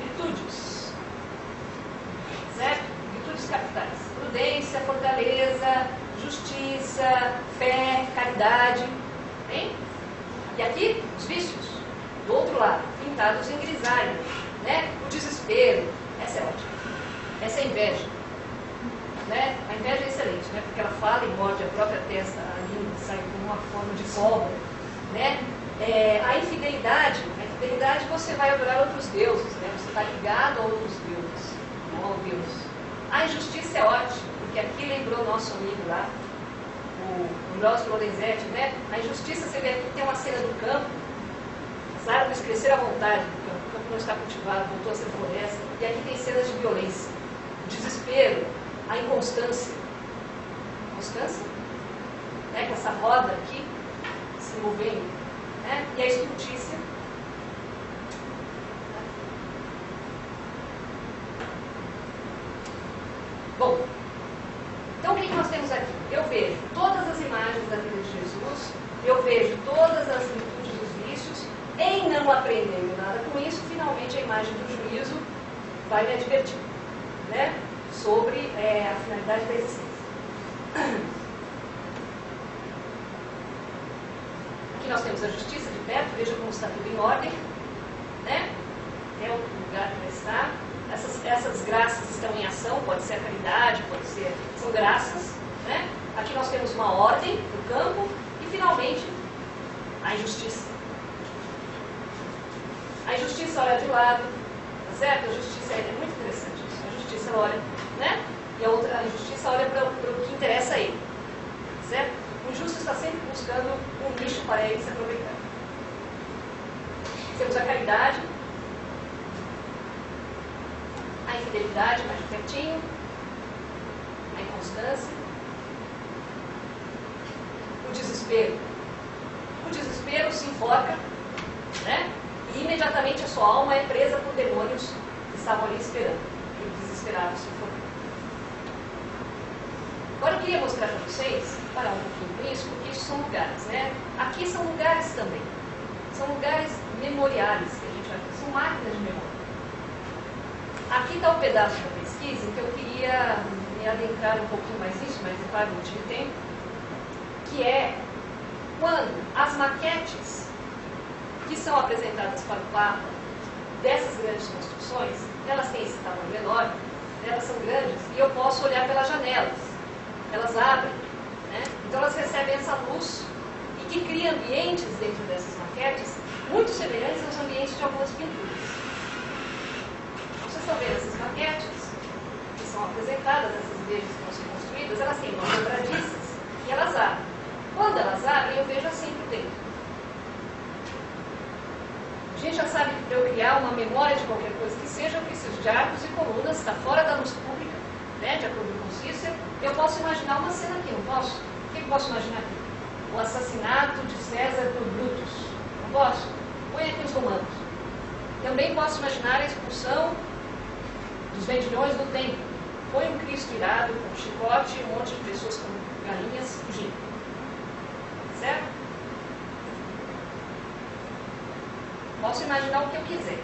virtudes, certo? Virtudes capitais: prudência, fortaleza, justiça, fé, caridade. Hein? E aqui os vícios, do outro lado, pintados em grisalho, né? O desespero, essa é ótima. Essa é a inveja. Né? A inveja é excelente, né? Porque ela fala e morde a própria testa, a língua sai com uma forma de cobra. Né? A infidelidade verdade, você vai adorar outros deuses, né? Você está ligado a outros deuses, não ao Deus. A injustiça é ótima, porque aqui lembrou nosso amigo lá, o Ambrosio Lorenzetti, né? A injustiça, você vê aqui, tem uma cena do campo, as árvores cresceram à vontade, o campo não está cultivado, voltou a ser floresta, e aqui tem cenas de violência, o desespero, a inconstância. Constância? Né? Com essa roda aqui, se movendo, né? E a estultícia. Bom, então o que nós temos aqui? Eu vejo todas as imagens da vida de Jesus, eu vejo todas as virtudes dos vícios, em não aprendendo nada com isso, finalmente a imagem do juízo vai me advertir, né? Sobre a finalidade da existência. Aqui nós temos a justiça de perto, veja como está tudo em ordem, né? É o lugar que vai estar. Essas graças estão em ação, pode ser a caridade, pode ser, são graças, né? Aqui nós temos uma ordem do campo e finalmente a injustiça. A injustiça olha de lado, tá certo? A justiça é muito interessante isso. A justiça ela olha, né? E a injustiça olha para o que interessa a ele, certo? O injusto está sempre buscando um nicho para ele se aproveitar. Temos a caridade, a infidelidade mais de pertinho, a inconstância, o desespero. O desespero se enfoca, né? E imediatamente a sua alma é presa por demônios que estavam ali esperando, que desesperados se enfocar. Agora eu queria mostrar para vocês, parar um pouquinho com isso, porque isso são lugares, né? Aqui são lugares também. São lugares memoriais que a gente vai ver, são máquinas de memória. Aqui está o pedaço da pesquisa em que eu queria me adentrar um pouquinho mais nisso, mas é claro, não tive tempo, que é quando as maquetes que são apresentadas para o Papa dessas grandes construções, elas têm esse tamanho menor, elas são grandes, e eu posso olhar pelas janelas, elas abrem, né? Então elas recebem essa luz e que cria ambientes dentro dessas maquetes muito semelhantes aos ambientes de algumas pinturas. Vocês estão vendo essas maquetes que são apresentadas, essas igrejas que vão ser construídas, elas têm umas dobradiças e elas abrem. Quando elas abrem, eu vejo assim por dentro. A gente já sabe que para eu criar uma memória de qualquer coisa que seja, eu preciso de arcos e colunas, está fora da luz pública, né, de acordo com Cícero. Eu posso imaginar uma cena aqui, não posso? O que eu posso imaginar aqui? O assassinato de César por Brutus. Não posso? Põe aqui os romanos. Também posso imaginar a expulsão dos vendilhões do templo. Põe um Cristo irado com um chicote e um monte de pessoas com galinhas fugindo. Certo? Posso imaginar o que eu quiser.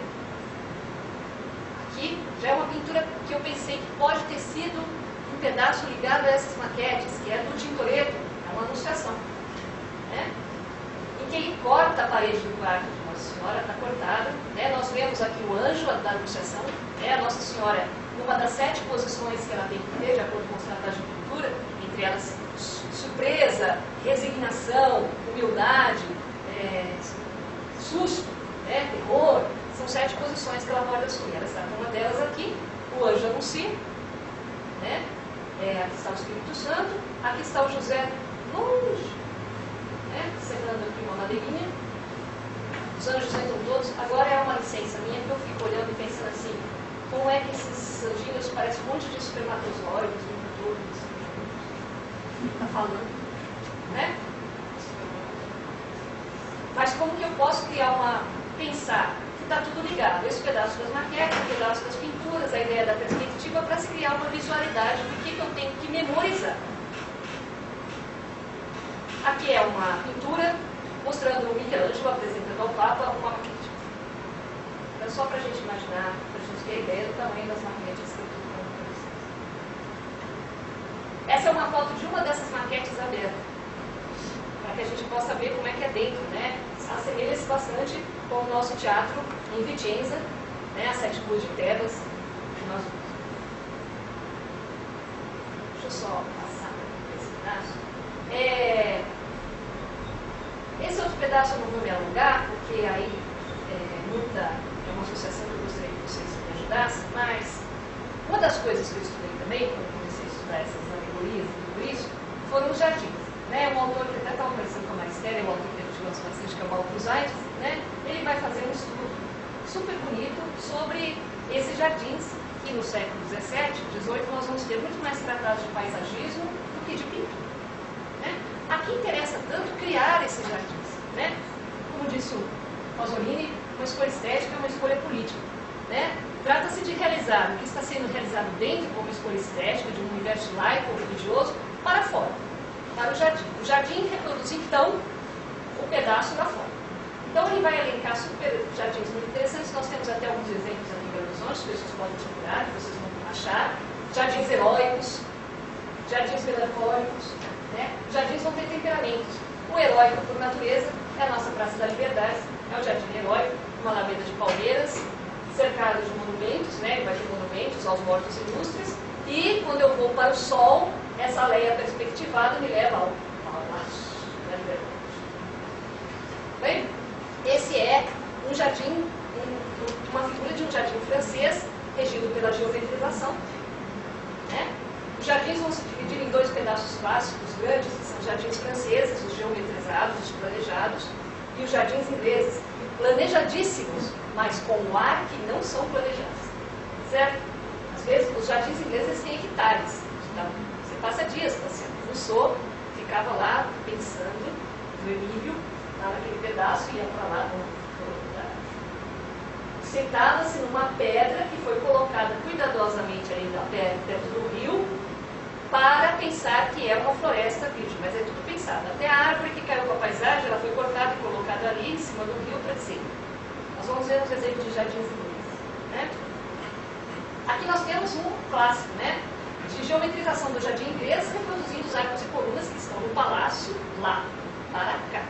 Aqui já é uma pintura que eu pensei que pode ter sido um pedaço ligado a essas maquetes, que é do Tintoretto, é uma anunciação, né? Em que ele corta a parede do quarto de Nossa Senhora, está cortada, né? Nós vemos aqui o anjo da anunciação, né? A Nossa Senhora, numa das 7 posições que ela tem que ter, de acordo com os tratados de pintura, entre elas surpresa, resignação, humildade, susto, né? Terror. São 7 posições que ela pode assumir. Ela está numa delas aqui, o anjo anuncia, né? Aqui está o Espírito Santo, aqui está o José longe, né? Segurando aqui uma madeirinha. Os anjos entram todos. Agora é uma licença minha que eu fico olhando e pensando assim, como é que esses anjinhos parecem um monte de espermatozoides, todos, está falando, né? Mas como que eu posso criar pensar que está tudo ligado, esse pedaço das maquetes, o pedaço das pinturas, a ideia da perspectiva, para se criar uma visualidade do que eu tenho que memorizar. Aqui é uma pintura mostrando o Michelangelo apresentando ao Papa uma maquete. É só para a gente imaginar, para a gente ter a ideia do tamanho das maquetes que eu estou falando para vocês. Essa é uma foto de uma dessas maquetes abertas, para que a gente possa ver como é que é dentro, né? Assemelha-se bastante com o nosso teatro em Vicenza, né? As 7 ruas de Tebas, que nós vimos. Deixa eu só passar esse pedaço. Esse outro pedaço eu não vou me alongar, porque aí muita vai fazer um estudo super bonito sobre esses jardins, e no século XVII, XVIII, nós vamos ter muito mais tratados de paisagismo do que de pintura. Né? Aqui interessa tanto criar esses jardins. Né? Como disse o Pasolini, uma escolha estética é uma escolha política. Né? Trata-se de realizar o que está sendo realizado dentro como escolha estética, de um universo laico ou religioso, para fora, para o jardim. O jardim reproduz, então, o pedaço lá fora. Então, ele vai elencar super jardins muito interessantes. Nós temos até alguns exemplos aqui em Belo Horizonte, as pessoas podem procurar, que vocês vão achar. Jardins heróicos, jardins melancólicos. Né? Jardins vão ter temperamentos. O heróico, por natureza, é a nossa Praça da Liberdade, é o jardim heróico, uma alameda de palmeiras, cercado de monumentos, né? Ele vai ter monumentos aos mortos ilustres. E, quando eu vou para o sol, essa aleia perspectivada me leva ao Palácio da Liberdade. Bem, esse é um jardim, uma figura de um jardim francês, regido pela geometrização. Né? Os jardins vão se dividir em dois pedaços clássicos grandes, que são os jardins franceses, os geometrizados, os planejados, e os jardins ingleses, planejadíssimos, mas com o ar que não são planejados. Certo? Às vezes, os jardins ingleses têm hectares. Então, você passa dias passeando. Rousseau ficava lá pensando no Emílio, lá naquele pedaço, ia para lá no lugar. Sentava-se numa pedra que foi colocada cuidadosamente ali perto do rio, para pensar que é uma floresta virgem, mas é tudo pensado. Até a árvore que caiu com a paisagem, ela foi cortada e colocada ali em cima do rio para dizer. Nós vamos ver uns exemplos de jardins ingleses. Né? Aqui nós temos um clássico, né? De geometrização do jardim inglês, reproduzindo os arcos e colunas que estão no palácio, lá, para cá.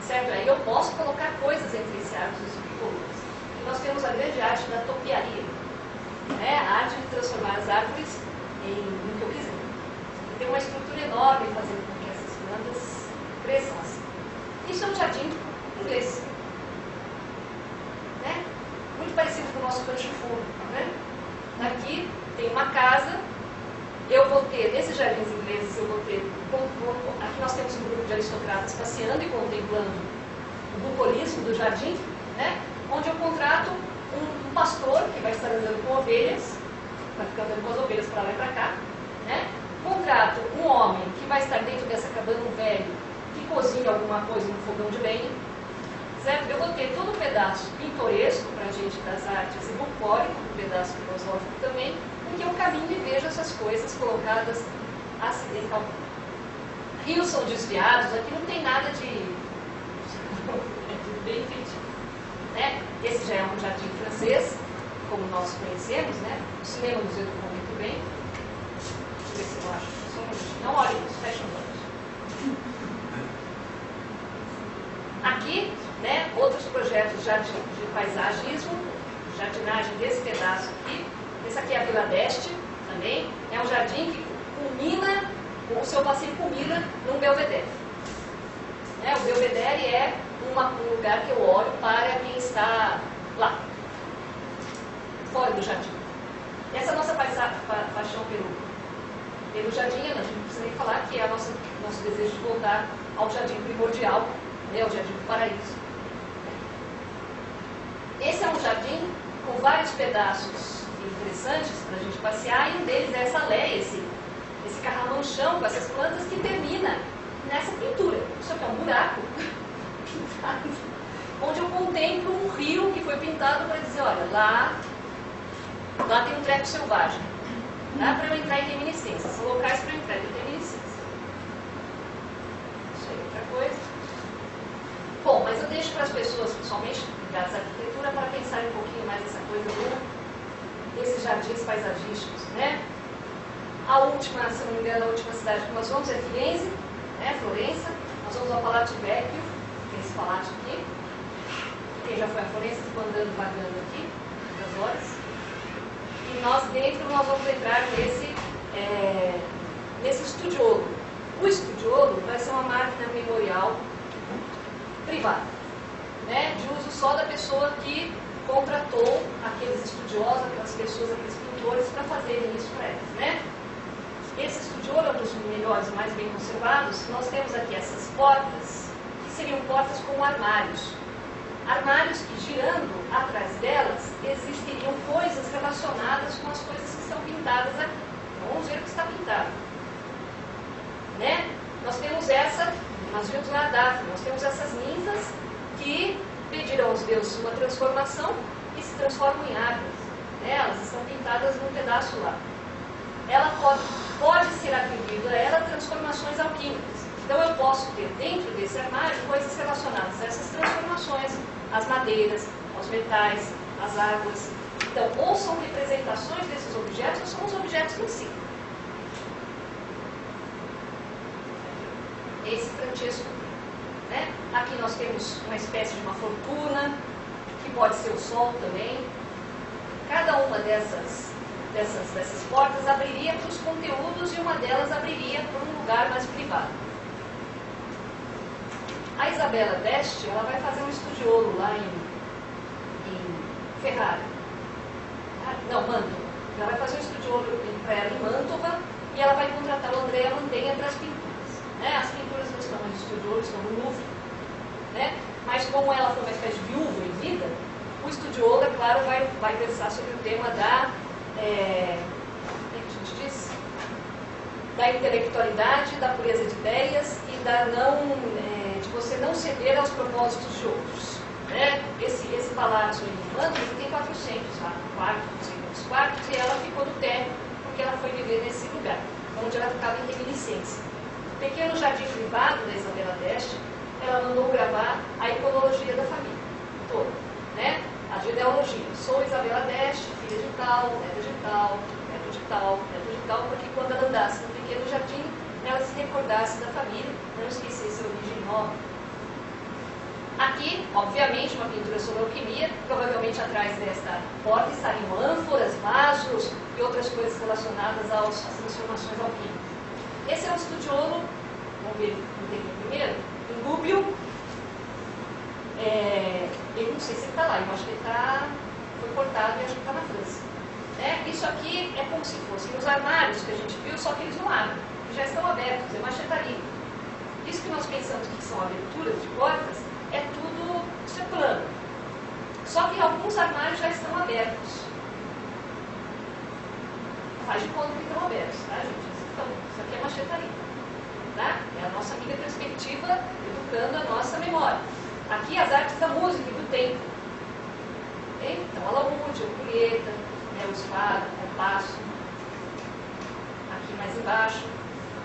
Certo? Aí eu posso colocar coisas entre esses arcos e colunas. E nós temos a grande arte da topiaria, né? A arte de transformar as árvores no que eu quiser. Tem uma estrutura enorme fazendo com que essas plantas cresçam assim. Isso é um jardim inglês. Né? Muito parecido com o nosso rancho fundo. Né? Aqui tem uma casa, eu vou ter, nesses jardins ingleses, eu vou ter, aqui nós temos um grupo de aristocratas passeando e contemplando o bucolismo do jardim, né? Onde eu contrato um pastor que vai estar andando com ovelhas, vai ficar andando com as ovelhas para lá e para cá, né? Contrato um homem que vai estar dentro dessa cabana, um velho, que cozinha alguma coisa no fogão de lenha, certo? Eu vou ter todo um pedaço pintoresco para a gente das artes e bucólico, um pedaço filosófico também, em que eu caminho e vejo essas coisas colocadas acidentalmente. Rios são desviados, aqui não tem nada de bem feito. Né? Esse já é um jardim francês, como nós conhecemos, né? O cinema nos educou muito bem. Deixa eu ver se eu acho. Só um minutinho. Não olhem isso, fechem os olhos. Aqui, né, outros projetos de paisagismo, jardinagem desse pedaço aqui. Esse aqui é a Vila d'Este, também. É um jardim que culmina, o seu passeio culmina num belvedere. Né? O belvedere é um lugar que eu olho para quem está lá, fora do jardim. Essa é a nossa paixão pelo jardim, a gente não precisa nem falar que é nosso desejo de voltar ao jardim primordial, né, o jardim do paraíso. Esse é um jardim com vários pedaços interessantes para a gente passear, e um deles é essa aleia, esse carramanchão com essas plantas que termina nessa pintura. Isso aqui é um buraco pintado, onde eu contemplo um rio que foi pintado para dizer, olha, lá tem um treco selvagem. Dá para eu entrar em reminiscência. São locais para eu entrar em reminiscência. Isso aí é outra coisa. Bom, mas eu deixo para as pessoas, principalmente ligadas à arquitetura, para pensarem um pouquinho mais nessa coisa desses jardins paisagísticos, né? A última, se não me engano, a última cidade que nós vamos é Firenze, né? Florença. Nós vamos ao Palácio Vecchio, que é esse palácio aqui. Quem já foi a Florença ficou andando, vagando aqui, muitas horas. E nós dentro nós vamos entrar nesse studiolo. O studiolo vai ser uma máquina memorial privada, né, de uso só da pessoa que contratou aqueles estudiosos, aquelas pessoas, aqueles pintores para fazerem isso para elas. Né? Esse studiolo é um dos melhores, mais bem conservados. Nós temos aqui essas portas, que seriam portas como armários. armários que, girando atrás delas, existiriam coisas relacionadas com as coisas que são pintadas aqui. Então, vamos ver o que está pintado. Né? Nós temos nós vimos lá a Daphne, nós temos essas ninfas que pediram aos deuses uma transformação e se transformam em árvores. Né? Elas estão pintadas num pedaço lá. Ela pode ser atribuída a ela transformações alquímicas. Então eu posso ter dentro desse armário coisas relacionadas a essas transformações, as madeiras, os metais, as águas. Então, ou são representações desses objetos, ou são os objetos em si. Esse Francesco. Né? Aqui nós temos uma espécie de uma fortuna, que pode ser o sol também. Cada uma dessas portas abriria para os conteúdos e uma delas abriria para um lugar mais privado. A Isabella d'Este, ela vai fazer um estudiolo lá em Ferrara. Não, Mantova. Ela vai fazer um estudiolo para ela em Mantova e ela vai contratar o Andrea Mantegna para as pinturas. Né? As pinturas não estão no estudiolo, estão no Louvre. Né? Mas como ela foi uma espécie de viúva em vida, o estudiolo, é claro, vai versar sobre o tema da como é que a gente diz? Da intelectualidade, da pureza de ideias e de você não ceder aos propósitos de outros. Né? Esse palácio em Mantova tem 400 lá, não quartos, e ela ficou no térreo porque ela foi viver nesse lugar, onde ela ficava em reminiscência. No pequeno jardim privado da Isabella d'Este, ela mandou gravar a iconologia da família toda, né? A genealogia. Sou Isabella d'Este, filha de tal, neta de tal, neto de tal, neto de tal, porque quando ela andasse no pequeno jardim, ela se recordasse da família, não esquecesse a origem nova. Aqui, obviamente, uma pintura sobre alquimia, provavelmente atrás desta porta estariam ânforas, vasos e outras coisas relacionadas às transformações alquímicas. Esse é um estudiolo, vamos ver no tempo primeiro, em Gubbio. Eu não sei se ele está lá, eu acho que ele foi cortado e acho que está na França. Isso aqui é como se fossem os armários que a gente viu, só que eles não abrem, já estão abertos, é machetaria. Isso que nós pensamos que são aberturas de portas, isso é plano. Só que alguns armários já estão abertos. Faz de conta que estão abertos, tá, gente? Isso aqui é machetaria. Tá? É a nossa amiga perspectiva educando a nossa memória. Aqui as artes da música e do tempo. Okay? Então, a laúde, a ukulele, o esfado, o compasso. Aqui mais embaixo.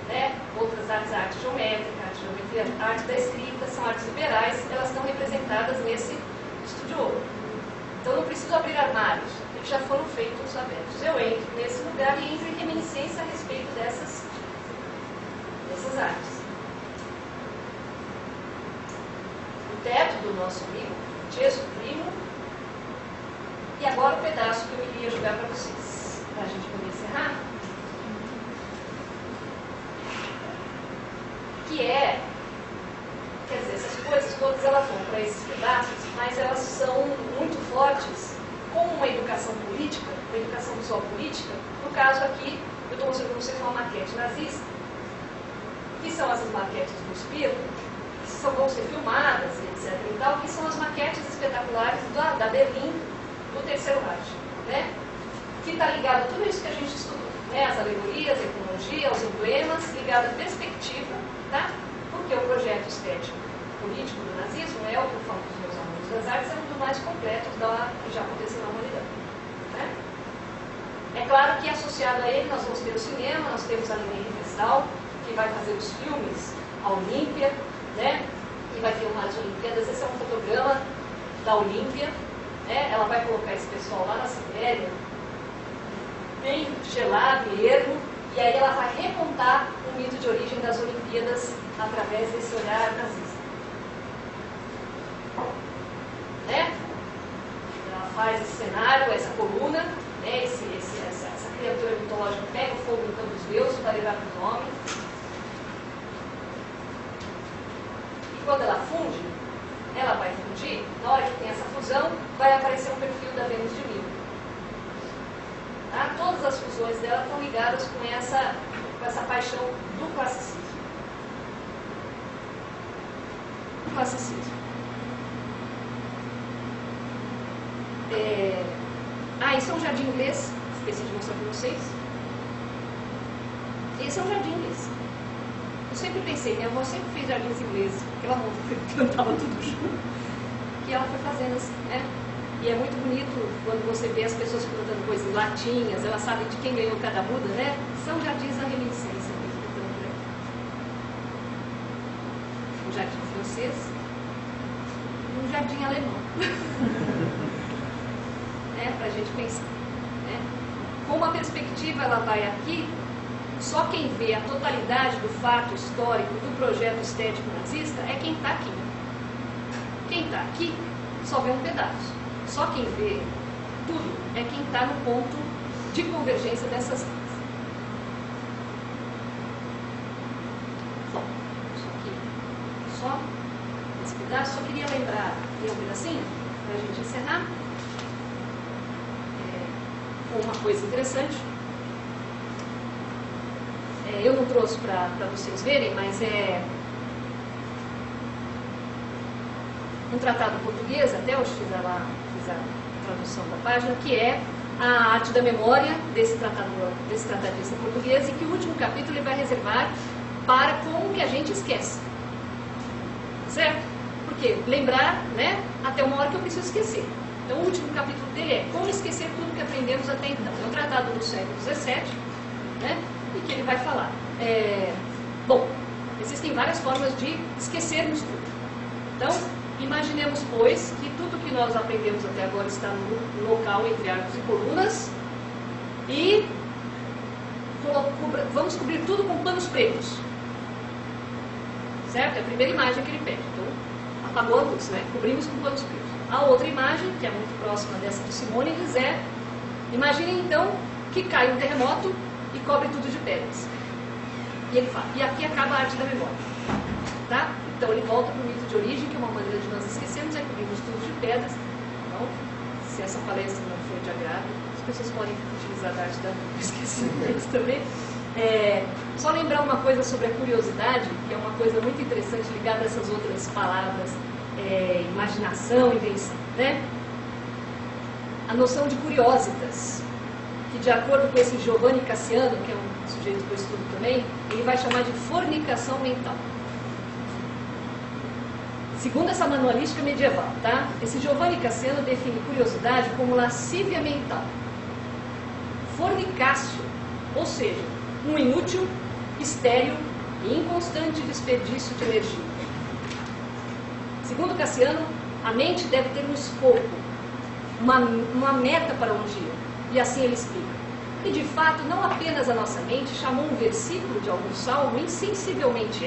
Né? Outras artes, a arte geométrica, a arte geometria, a arte da escrita, são artes liberais, elas estão representadas nesse estudiolo. Então, não preciso abrir armários, eles já foram feitos abertos. Eu entro nesse lugar e entro em reminiscência a respeito dessas artes. O teto do nosso amigo Francesco Primo. E agora o pedaço que eu queria jogar para vocês, para a gente poder encerrar. Quer dizer, essas coisas todas elas vão para esses pedaços, mas elas são muito fortes com uma educação política, uma educação visual política. No caso aqui, eu estou mostrando para vocês uma maquete nazista, que são essas maquetes do Spiro, que vão ser filmadas, etc. e tal, que são as maquetes espetaculares da Berlim do Terceiro Reich, né? Que está ligado a tudo isso que a gente estudou, né? As alegorias, a iconologia, os emblemas, ligado à perspectiva, tá? Porque o projeto estético político do nazismo é o que eu falo para os meus alunos das artes, é um dos mais completos que já aconteceu na humanidade. Né? É claro que associado a ele nós vamos ter o cinema, nós temos a Lene Riefenstahl, que vai fazer os filmes, a Olímpia, né? E vai ter umas Olimpíadas. Esse é um fotograma da Olímpia, né? Ela vai colocar esse pessoal lá na Sibéria, bem gelado e ermo, e aí ela vai recontar o mito de origem das Olimpíadas através desse olhar nazista. Né? Ela faz esse cenário, essa coluna, né? Essa criatura mitológica pega o fogo no campo dos deuses para levar para os homens. E quando ela funde, ela vai fundir, na hora que tem essa fusão, vai aparecer um perfil da Vênus de Milo. Tá? Todas as fusões dela estão ligadas com essa paixão do classicismo. Esse é um jardim inglês, esqueci de mostrar para vocês. Esse é um jardim inglês. Eu sempre pensei, minha avó sempre fez jardins ingleses, porque ela plantava tudo junto, que ela foi fazendo assim, né? E é muito bonito quando você vê as pessoas plantando coisas, latinhas, elas sabem de quem ganhou cada muda, né? São jardins da reminiscência mesmo, plantando por aqui. Um jardim francês e um jardim alemão. Para a gente pensar. Né? Como a perspectiva ela vai aqui, só quem vê a totalidade do fato histórico do projeto estético nazista é quem está aqui. Quem está aqui só vê um pedaço. Só quem vê tudo é quem está no ponto de convergência dessas linhas. Bom, isso aqui, só esse pedaço, só queria lembrar de um pedacinho para a gente encerrar. Uma coisa interessante. Eu não trouxe para vocês verem, mas é um tratado português, até hoje fiz a tradução da página, que é a arte da memória desse tratadista português, e que o último capítulo ele vai reservar para como que a gente esquece. Certo? Porque lembrar, né, até uma hora que eu preciso esquecer. Então o último capítulo dele é como esquecer tudo que aprendemos até então. É um tratado do século XVII, né, e que ele vai falar. Bom, existem várias formas de esquecermos tudo. Então, imaginemos, pois, que tudo que nós aprendemos até agora está no local entre arcos e colunas e vamos cobrir tudo com panos pretos. Certo? É a primeira imagem que ele pede. Então, apagou a luz, né? Cobrimos com panos pretos. A outra imagem, que é muito próxima dessa de Simônides, é: imaginem então que cai um terremoto e cobre tudo de pedras. E ele fala, e aqui acaba a arte da memória. Tá? Então ele volta para o mito de origem, que é uma maneira de nós esquecermos, é cobrirmos tudo de pedras. Então, se essa palestra não for de agrado, as pessoas podem utilizar a arte da esquecimento também. Só lembrar uma coisa sobre a curiosidade, que é uma coisa muito interessante ligada a essas outras palavras, imaginação, invenção, né? A noção de curiositas, que de acordo com esse Giovanni Cassiano, que é um sujeito que eu estudo também, ele vai chamar de fornicação mental. Segundo essa manualística medieval, tá? Esse Giovanni Cassiano define curiosidade como lascívia mental. Fornicácio, ou seja, um inútil, estéril e inconstante desperdício de energia. Segundo Cassiano, a mente deve ter um escopo, uma meta para um dia. E assim ele explica. E de fato, não apenas a nossa mente chamou um versículo de algum salmo, insensivelmente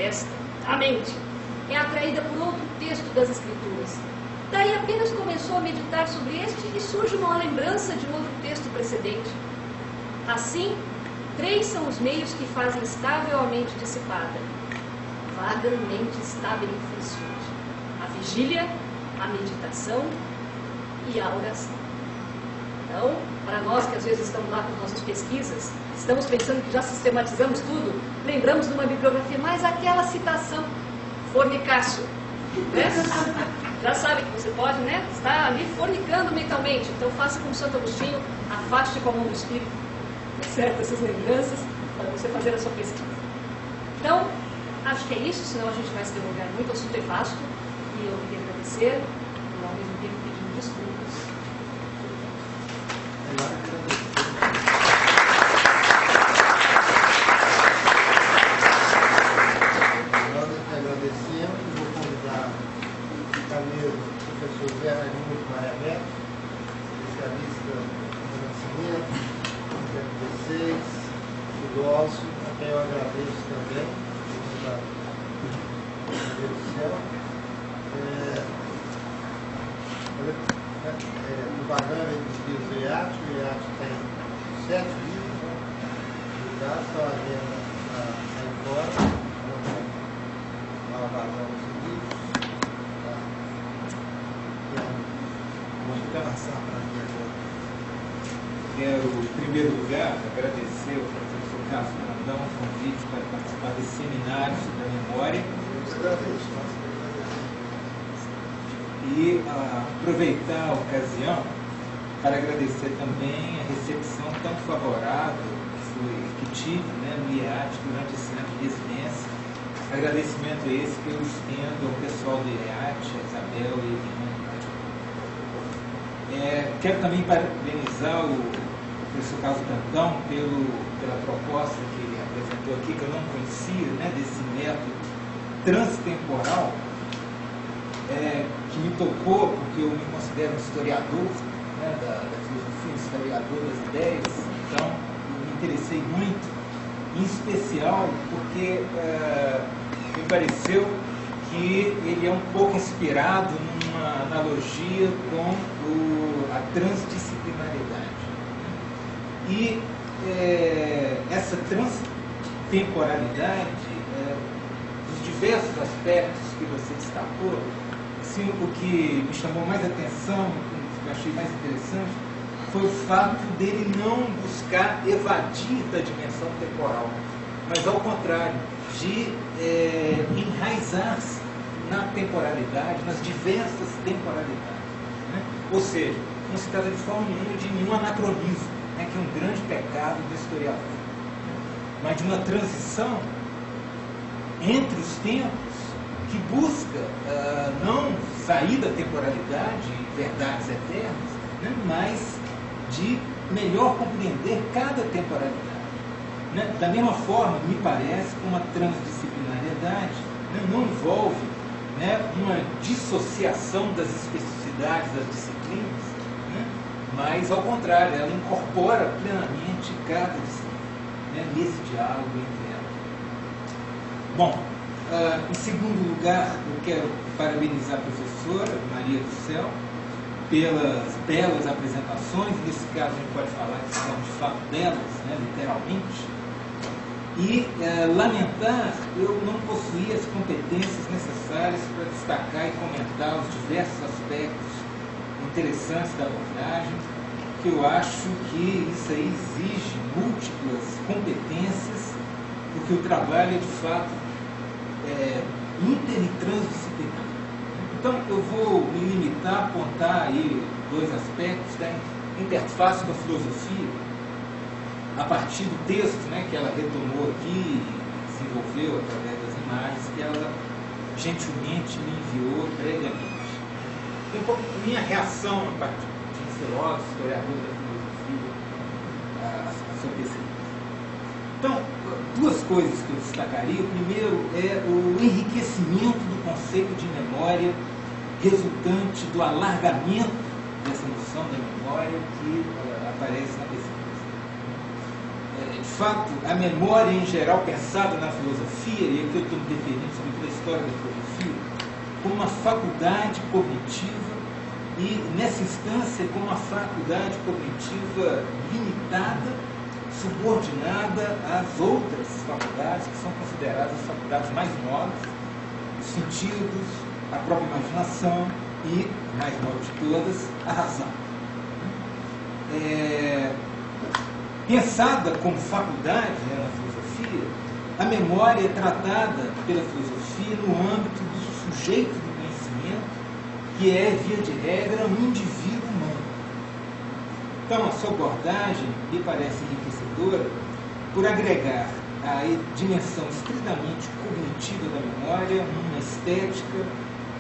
a mente é atraída por outro texto das Escrituras. Daí apenas começou a meditar sobre este e surge uma lembrança de um outro texto precedente. Assim, 3 são os meios que fazem estável a mente dissipada. Vagamente estável em felicidade. A vigília, a meditação e a oração. Então, para nós que às vezes estamos lá com nossas pesquisas, estamos pensando que já sistematizamos tudo, lembramos de uma bibliografia, mas aquela citação, fornicácio, né? Já sabe que você pode, né, estar ali fornicando mentalmente. Então faça como Santo Agostinho, afaste com a mão do Espírito, certo? Essas lembranças, para você fazer a sua pesquisa. Então, acho que é isso, senão a gente vai se demorar muito, o assunto é vasto. E eu queria agradecer, e ao mesmo tempo pedindo desculpas. Nós agradecemos e vou convidar também o professor Zé Raimundo Maria Beto, especialista no nascimento, de 16, idoso, a quem eu agradeço também. Meu Deus do céu. No bagulho dos livros do IAT, o IAT tem 7 livros, né? Já está à venda aí fora, uma vazão dos livros. Vamos passar para mim agora. Quero, em primeiro lugar, agradecer ao professor Carlos Brandão o convite para participar desse seminário sobre a memória. E aproveitar a ocasião para agradecer também a recepção tão favorável que tive, né, no IEAT durante esse ano de residência. Agradecimento esse que eu estendo ao pessoal do IEAT, a Isabel e a Eliane. Quero também parabenizar o professor Carlos Brandão pela proposta que ele apresentou aqui, que eu não conhecia, né, desse método transtemporal, que me tocou, porque eu me considero um historiador, né, da filosofia, um historiador das ideias, então eu me interessei muito, em especial porque me pareceu que ele é um pouco inspirado numa analogia com a transdisciplinariedade. E essa transtemporalidade, dos diversos aspectos que você destacou, assim, o que me chamou mais atenção, o que eu achei mais interessante, foi o fato dele não buscar evadir da dimensão temporal, mas ao contrário, de enraizar-se na temporalidade, nas diversas temporalidades. Né? Ou seja, não se trata de forma nenhuma de nenhum anacronismo, né, que é um grande pecado do historiador, mas de uma transição entre os tempos que busca não sair da temporalidade e verdades eternas, né, mas de melhor compreender cada temporalidade. Né? Da mesma forma, me parece que uma transdisciplinariedade, né, não envolve, né, uma dissociação das especificidades das disciplinas, né, mas, ao contrário, ela incorpora plenamente cada disciplina, né, nesse diálogo entre elas. Bom, em segundo lugar, eu quero parabenizar a professora Maria do Céu pelas belas apresentações. Nesse caso, a gente pode falar que são de fato belas, né, literalmente. E lamentar eu não possuir as competências necessárias para destacar e comentar os diversos aspectos interessantes da abordagem, que eu acho que isso aí exige múltiplas competências, porque o trabalho é de fato inter e transdisciplinar. Então eu vou me limitar a apontar aí dois aspectos da interface com a filosofia, a partir do texto, né, que ela retomou aqui e desenvolveu através das imagens que ela gentilmente me enviou previamente. Então, minha reação a partir de filósofo, historiador da filosofia, a sua pesquisa. Então, duas coisas que eu destacaria. O primeiro é o enriquecimento do conceito de memória resultante do alargamento dessa noção da memória que aparece na pesquisa. De fato, a memória em geral pensada na filosofia, e aqui eu estou me referindo sobre a história da filosofia, como uma faculdade cognitiva e, nessa instância, como uma faculdade cognitiva limitada, subordinada às outras faculdades, que são consideradas as faculdades mais nobres, os sentidos, a própria imaginação e, mais nobre de todas, a razão. Pensada como faculdade, né, na filosofia, a memória é tratada pela filosofia no âmbito do sujeito do conhecimento, que é, via de regra, um indivíduo humano. Então, a sua abordagem me parece enriquecedora por agregar a dimensão estritamente cognitiva da memória, uma estética,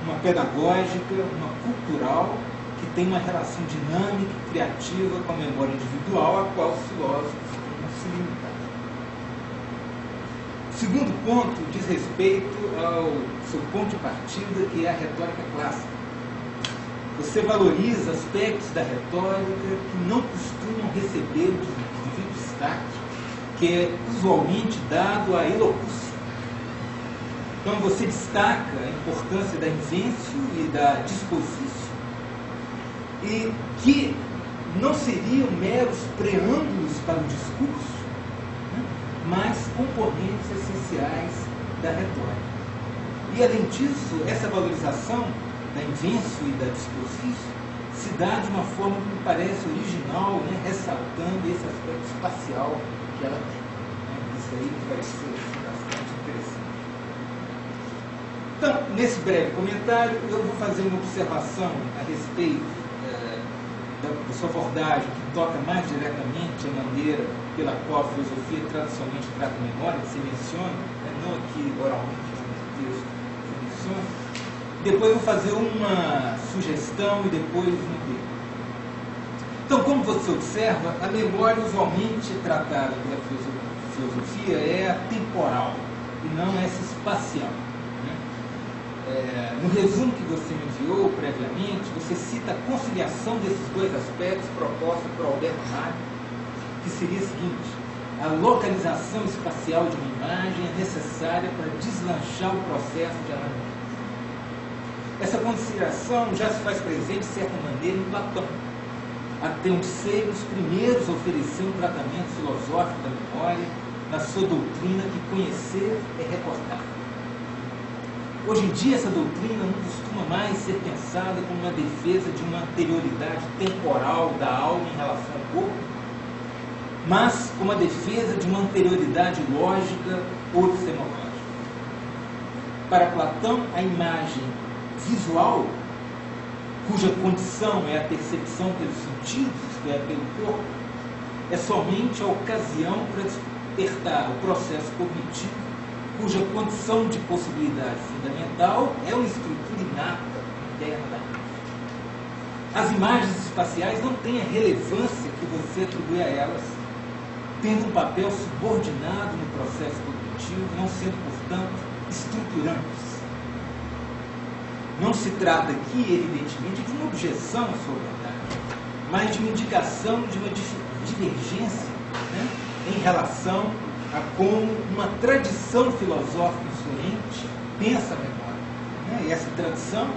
uma pedagógica, uma cultural, que tem uma relação dinâmica e criativa com a memória individual, a qual os filósofos não se limitaram. O segundo ponto diz respeito ao seu ponto de partida, que é a retórica clássica. Você valoriza aspectos da retórica que não costumam receber o devido destaque, que é usualmente dado à elocúcia. Então você destaca a importância da inventio e da disposição, e que não seriam meros preâmbulos para o discurso, né, mas componentes essenciais da retórica. E, além disso, essa valorização da inventio e da disposição se dá de uma forma que me parece original, né, ressaltando esse aspecto espacial que ela tem. Né. Isso aí me parece bastante interessante. Então, nesse breve comentário, eu vou fazer uma observação a respeito a sua abordagem, que toca mais diretamente a maneira pela qual a filosofia tradicionalmente trata a memória, que se menciona, não aqui oralmente, mas no texto se menciona. Depois eu vou fazer uma sugestão e depois um texto. Então, como você observa, a memória usualmente tratada pela filosofia é a temporal e não essa espacial. No resumo que você me enviou previamente, você cita a conciliação desses dois aspectos proposta por Alberto Magnus, que seria a seguinte: a localização espacial de uma imagem é necessária para deslanchar o processo de análise. Essa conciliação já se faz presente, de certa maneira, em Platão, até um ser os primeiros a oferecer um tratamento filosófico da memória na sua doutrina que conhecer é recordar. Hoje em dia, essa doutrina não costuma mais ser pensada como uma defesa de uma anterioridade temporal da alma em relação ao corpo, mas como a defesa de uma anterioridade lógica ou epistemológica. Para Platão, a imagem visual, cuja condição é a percepção pelos sentidos, isto é, pelo corpo, é somente a ocasião para despertar o processo cognitivo, cuja condição de possibilidade fundamental é uma estrutura inata interna da mente. As imagens espaciais não têm a relevância que você atribui a elas, tendo um papel subordinado no processo cognitivo, não sendo, portanto, estruturantes. Não se trata aqui, evidentemente, de uma objeção à sua verdade, mas de uma indicação de uma divergência, em relação a como uma tradição filosófica influente pensa a memória. E essa tradição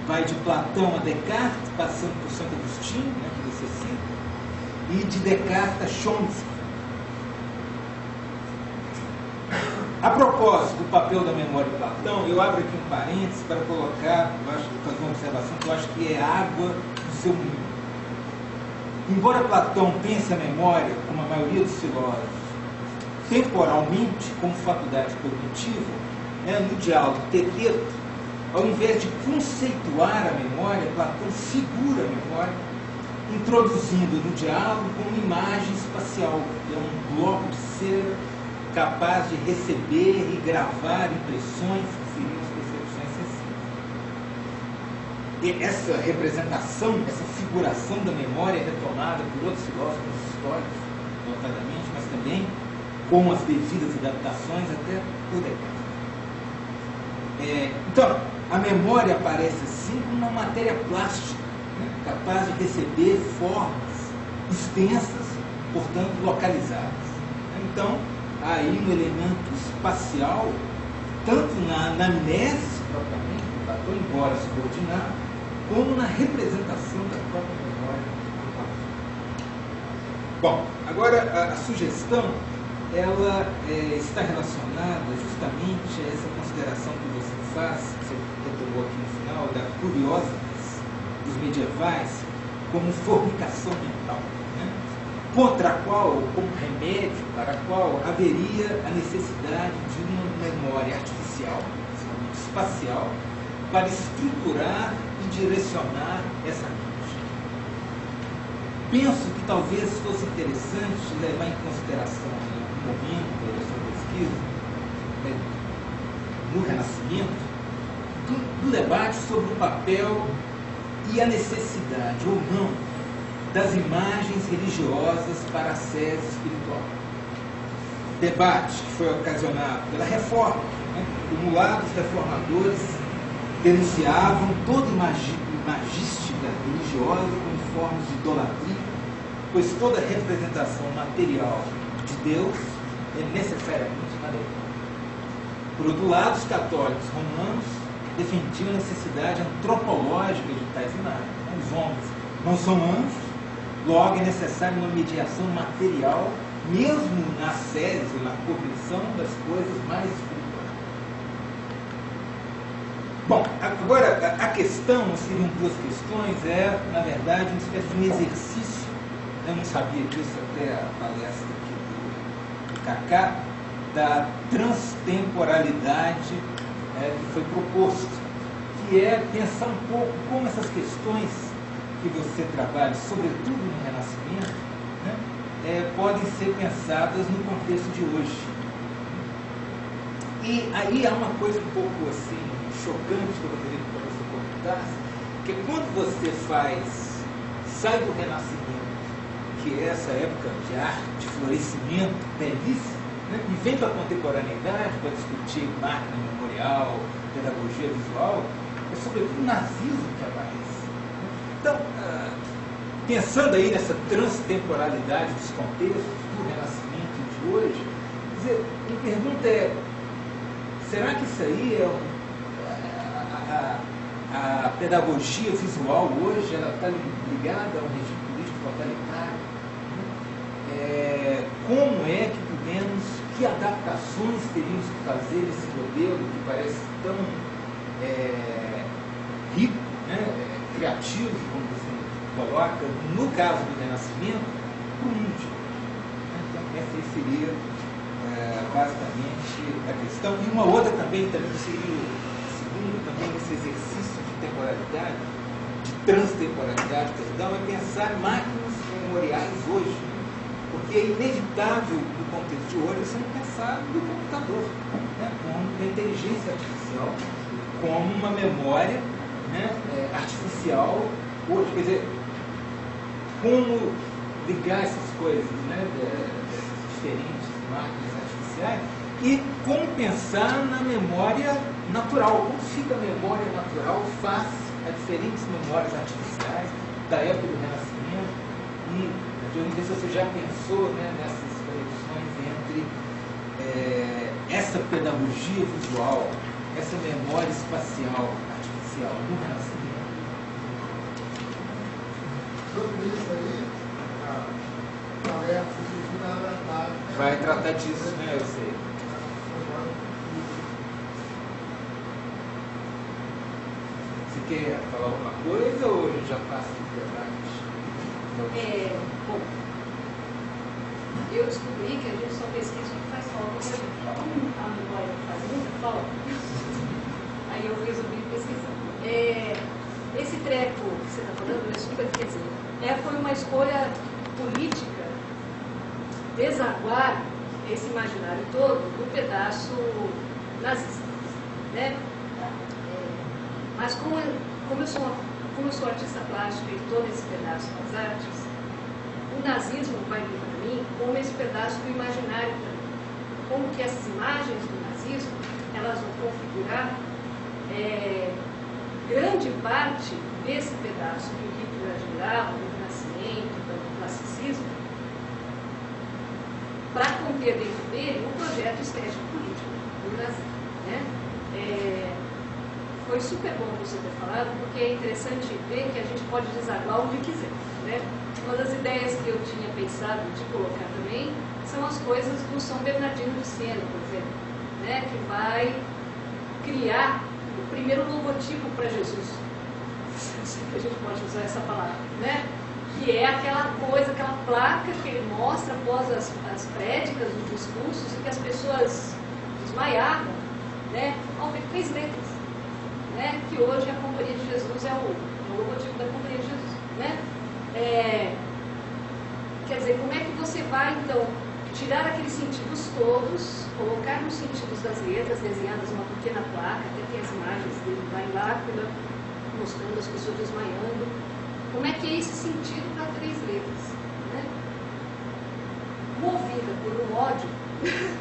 vai de Platão a Descartes, passando por Santo Agostinho, que você cita, e de Descartes a Chomsky. A propósito do papel da memória de Platão, eu abro aqui um parênteses para colocar, fazer uma observação que eu acho que é água do seu mundo. Embora Platão pense a memória, como a maioria dos filósofos, temporalmente como faculdade cognitiva, no diálogo teteto, ao invés de conceituar a memória, Platão figura a memória, introduzindo no diálogo como imagem espacial, que é um bloco de cera capaz de receber e gravar impressões que seriam as percepções sensíveis. E essa representação, essa figuração da memória é retomada por outros filósofos históricos, notadamente, mas também com as devidas adaptações até por Descartes. Então, a memória aparece assim como uma matéria plástica, capaz de receber formas extensas, portanto localizadas. Então, há aí um elemento espacial, tanto na anamnese propriamente, Platão, embora subordinado, como na representação da própria memória. Bom, agora a sugestão ela está relacionada justamente a essa consideração que você faz, que você retomou aqui no final, da curiosas dos medievais como fornicação mental, contra a qual, como remédio, para a qual haveria a necessidade de uma memória artificial, espacial, para estruturar e direcionar essa mente. Penso que talvez fosse interessante levar em consideração em algum momento da sua pesquisa, no Renascimento, do debate sobre o papel e a necessidade ou não das imagens religiosas para a sede espiritual. Debate que foi ocasionado pela reforma. Como lá os reformadores denunciavam toda imagística religiosa como formas de idolatria, pois toda representação material de Deus é necessariamente maléfica. Por outro lado, os católicos romanos defendiam a necessidade antropológica de tais imagens. Os homens não são anjos, logo é necessária uma mediação material, mesmo na sede ou na cognição das coisas mais espirituais. Bom, agora a questão, seriam duas questões, na verdade, uma espécie de um exercício. Eu não sabia disso até a palestra aqui do Cacá, da transtemporalidade que foi proposto, que é pensar um pouco como essas questões que você trabalhe, sobretudo no Renascimento, né, podem ser pensadas no contexto de hoje. E aí há uma coisa um pouco assim, chocante que eu gostaria que você comentasse, que quando você sai do Renascimento, que é essa época de arte, de florescimento belíssimo, né, e vem para a contemporaneidade para discutir máquina memorial, pedagogia visual, é sobretudo o nazismo que aparece. Então, pensando aí nessa transtemporalidade dos contextos do Renascimento de hoje, quer dizer, a pergunta é, será que isso aí é a pedagogia visual hoje, ela está ligada a um regime político totalitário? Como é que podemos, que adaptações teríamos que fazer nesse modelo que parece tão rico, né, criativo, como você coloca, no caso do Renascimento, para o mundo? Então, essa aí seria basicamente a questão. E uma outra também seria, segundo também esse exercício de temporalidade, de transtemporalidade, perdão, é pensar máquinas memoriais hoje. Porque é inevitável, no contexto de hoje, você não pensar no computador, né, como uma inteligência artificial, como uma memória, né, artificial hoje. Quer dizer, como ligar essas coisas, né, dessas diferentes máquinas artificiais, e como pensar na memória natural, como fica a memória natural face a diferentes memórias artificiais da época do Renascimento. E eu não sei se você já pensou, né, nessas conexões entre essa pedagogia visual, essa memória espacial artificial do Renascimento. Sobre isso aí, a Alexa vai tratar disso, né? Eu sei. Você quer falar alguma coisa ou a gente já passa o debate? Bom, eu descobri que a gente só pesquisa o que faz falta pra gente. Como a memória faz muita falta, aí eu resolvi pesquisar. Esse treco que você está falando, isso quer dizer, foi uma escolha política desaguar esse imaginário todo do pedaço nazista, né? Mas como eu sou artista plástica e todo esse pedaço das artes, o nazismo vai vir para mim como esse pedaço do imaginário para mim. Como que essas imagens do nazismo, elas vão configurar grande parte desse pedaço que o Hitler admirava, do Renascimento, do classicismo, para conter dentro dele um projeto estético político do nazismo, né? Foi super bom você ter falado, porque é interessante ver que a gente pode desaguar onde quiser, né? Uma das ideias que eu tinha pensado de colocar também são as coisas do São Bernardino de Siena, por exemplo, né? Que vai criar o primeiro logotipo para Jesus, se a gente pode usar essa palavra, né? Que é aquela coisa, aquela placa que ele mostra após as prédicas, os discursos, e que as pessoas desmaiavam, né? Ao ver 3 letras, né? Que hoje a Companhia de Jesus é o logotipo da Companhia de Jesus, né? Quer dizer, como é que você vai, então, tirar aqueles sentidos todos, colocar nos sentidos das letras, desenhadas uma pequena placa, até tem as imagens dele lá em Lápida, mostrando as pessoas desmaiando. Como é que é esse sentido para 3 letras, né? Movida por um ódio,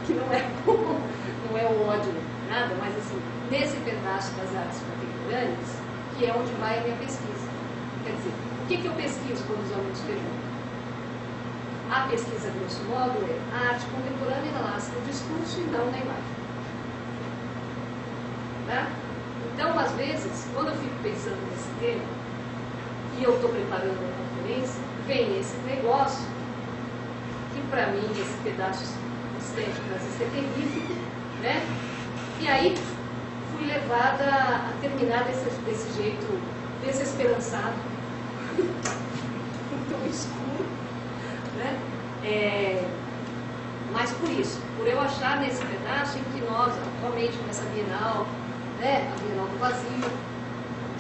que não é o ódio nada, mas assim, nesse pedaço das artes contemporâneas, que é onde vai a minha pesquisa. Quer dizer, o que eu pesquiso quando os alunos perguntam? A pesquisa, grosso modo, é a arte contemporânea nasce no discurso e não na imagem. Tá? Então, às vezes, quando eu fico pensando nesse tema, e eu estou preparando uma conferência, vem esse negócio, que para mim, esse pedaço estético nazista é terrífico, né? E aí, fui levada a terminar desse jeito desesperançado, tão escuro, né? Mas por isso, por eu achar nesse pedaço em que nós, atualmente nessa Bienal, né, a Bienal do Vazio,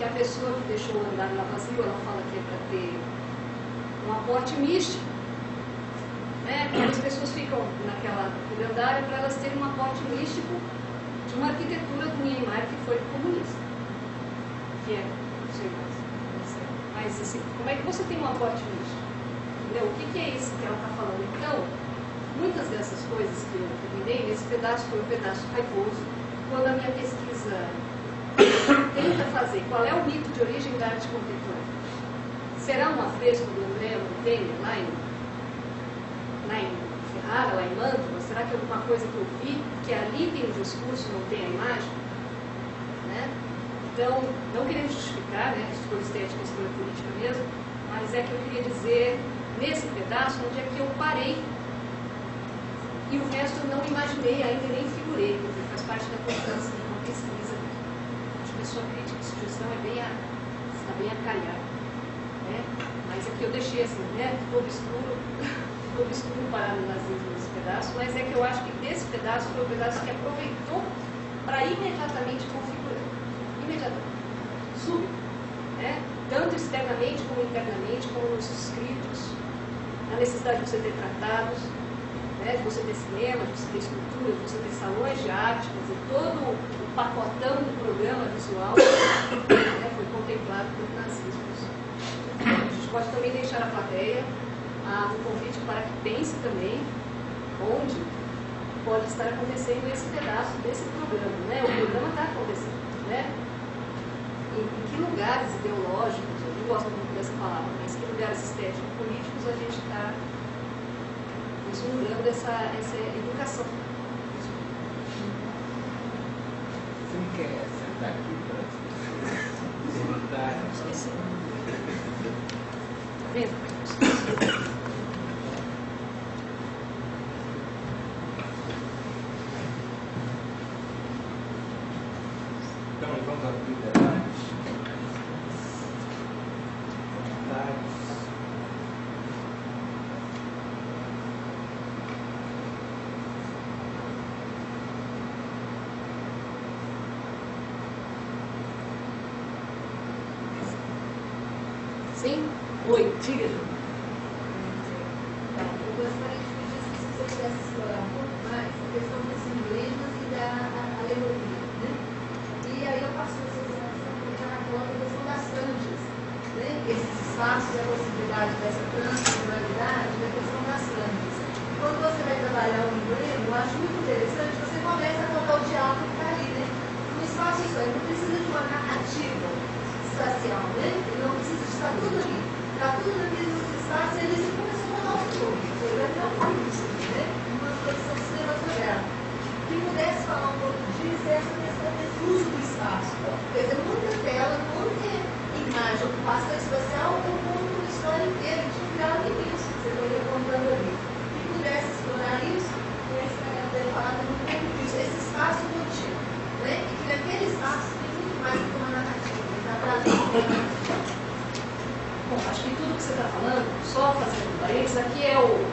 que a pessoa que deixou o andar lá vazio, ela fala que é para ter um aporte místico, né? Porque as pessoas ficam naquele andar para elas terem um aporte místico de uma arquitetura do Niemeyer que foi comunista, que é, não sei mas assim, como é que você tem um aporte místico? Entendeu? O que é isso que ela está falando? Então, muitas dessas coisas que eu terminei, nesse pedaço foi um pedaço raivoso, quando a minha pesquisa tenta fazer qual é o mito de origem da arte contemporânea. Será um afresco do André Montagne lá em Ferrara, lá em Mantova? Será que é alguma coisa que eu vi, que ali tem o discurso, não tem a imagem? Né? Então, não querendo justificar, né, escolha estética e escolha política mesmo, mas é que eu queria dizer, nesse pedaço, onde é que eu parei, e o resto eu não imaginei ainda, nem figurei, porque faz parte da importância de uma pesquisa de pessoa crítica e sugestão, está bem a calhar. Né? Mas aqui eu deixei assim, né, todo escuro para o nazismo nesse pedaço, mas é que eu acho que desse pedaço foi o pedaço que aproveitou para imediatamente configurar. Imediatamente. Súbito. Né? Tanto externamente como internamente, como nos escritos, a necessidade de você ter tratados, né, de você ter cinema, de você ter escultura, de você ter salões de arte, quer dizer, todo o pacotão do programa visual, né, foi contemplado pelo nazismo. A gente pode também deixar a plateia um convite para que pense também onde pode estar acontecendo esse pedaço desse programa. Né? O programa está acontecendo. Né? Em que lugares ideológicos, eu não gosto muito dessa palavra, mas que lugares estéticos políticos a gente está vislumbrando essa educação. Você não quer sentar aqui para sentar? Esqueci. Tá vendo? Então, vamos abrir o debate. Sim? Oi, diga. Eu gostaria de pedir se você pudesse explorar um pouco mais a questão dos emblemas e da alegoria. Né? E aí eu passo a sua explicação porque ela coloca a questão das franjas. Né? Esses espaços e a possibilidade dessa transculturalidade da questão das franjas. Quando você vai trabalhar um emblema, eu acho muito interessante, você começa a colocar o diálogo que está ali. Né? No espaço só, ele não precisa de uma narrativa espacial, né? Ele não precisa de estar tudo ali. Está tudo naquele espaço e ele começou a contar o filme. Foi até um filme, né? Uma produção cinematográfica. Que pudesse falar um pouco disso, essa questão desse uso do espaço. Quer dizer, muita tela, muita imagem, ocupação espacial, eu conto uma história inteira de um grau imenso que você estaria contando ali. Que pudesse explorar isso, eu ter falado muito pouco disso. Esse espaço contínuo, né? E que naquele espaço tem muito mais do que uma narrativa. Bom, acho que tudo que você está falando, só fazendo um parênteses, aqui é o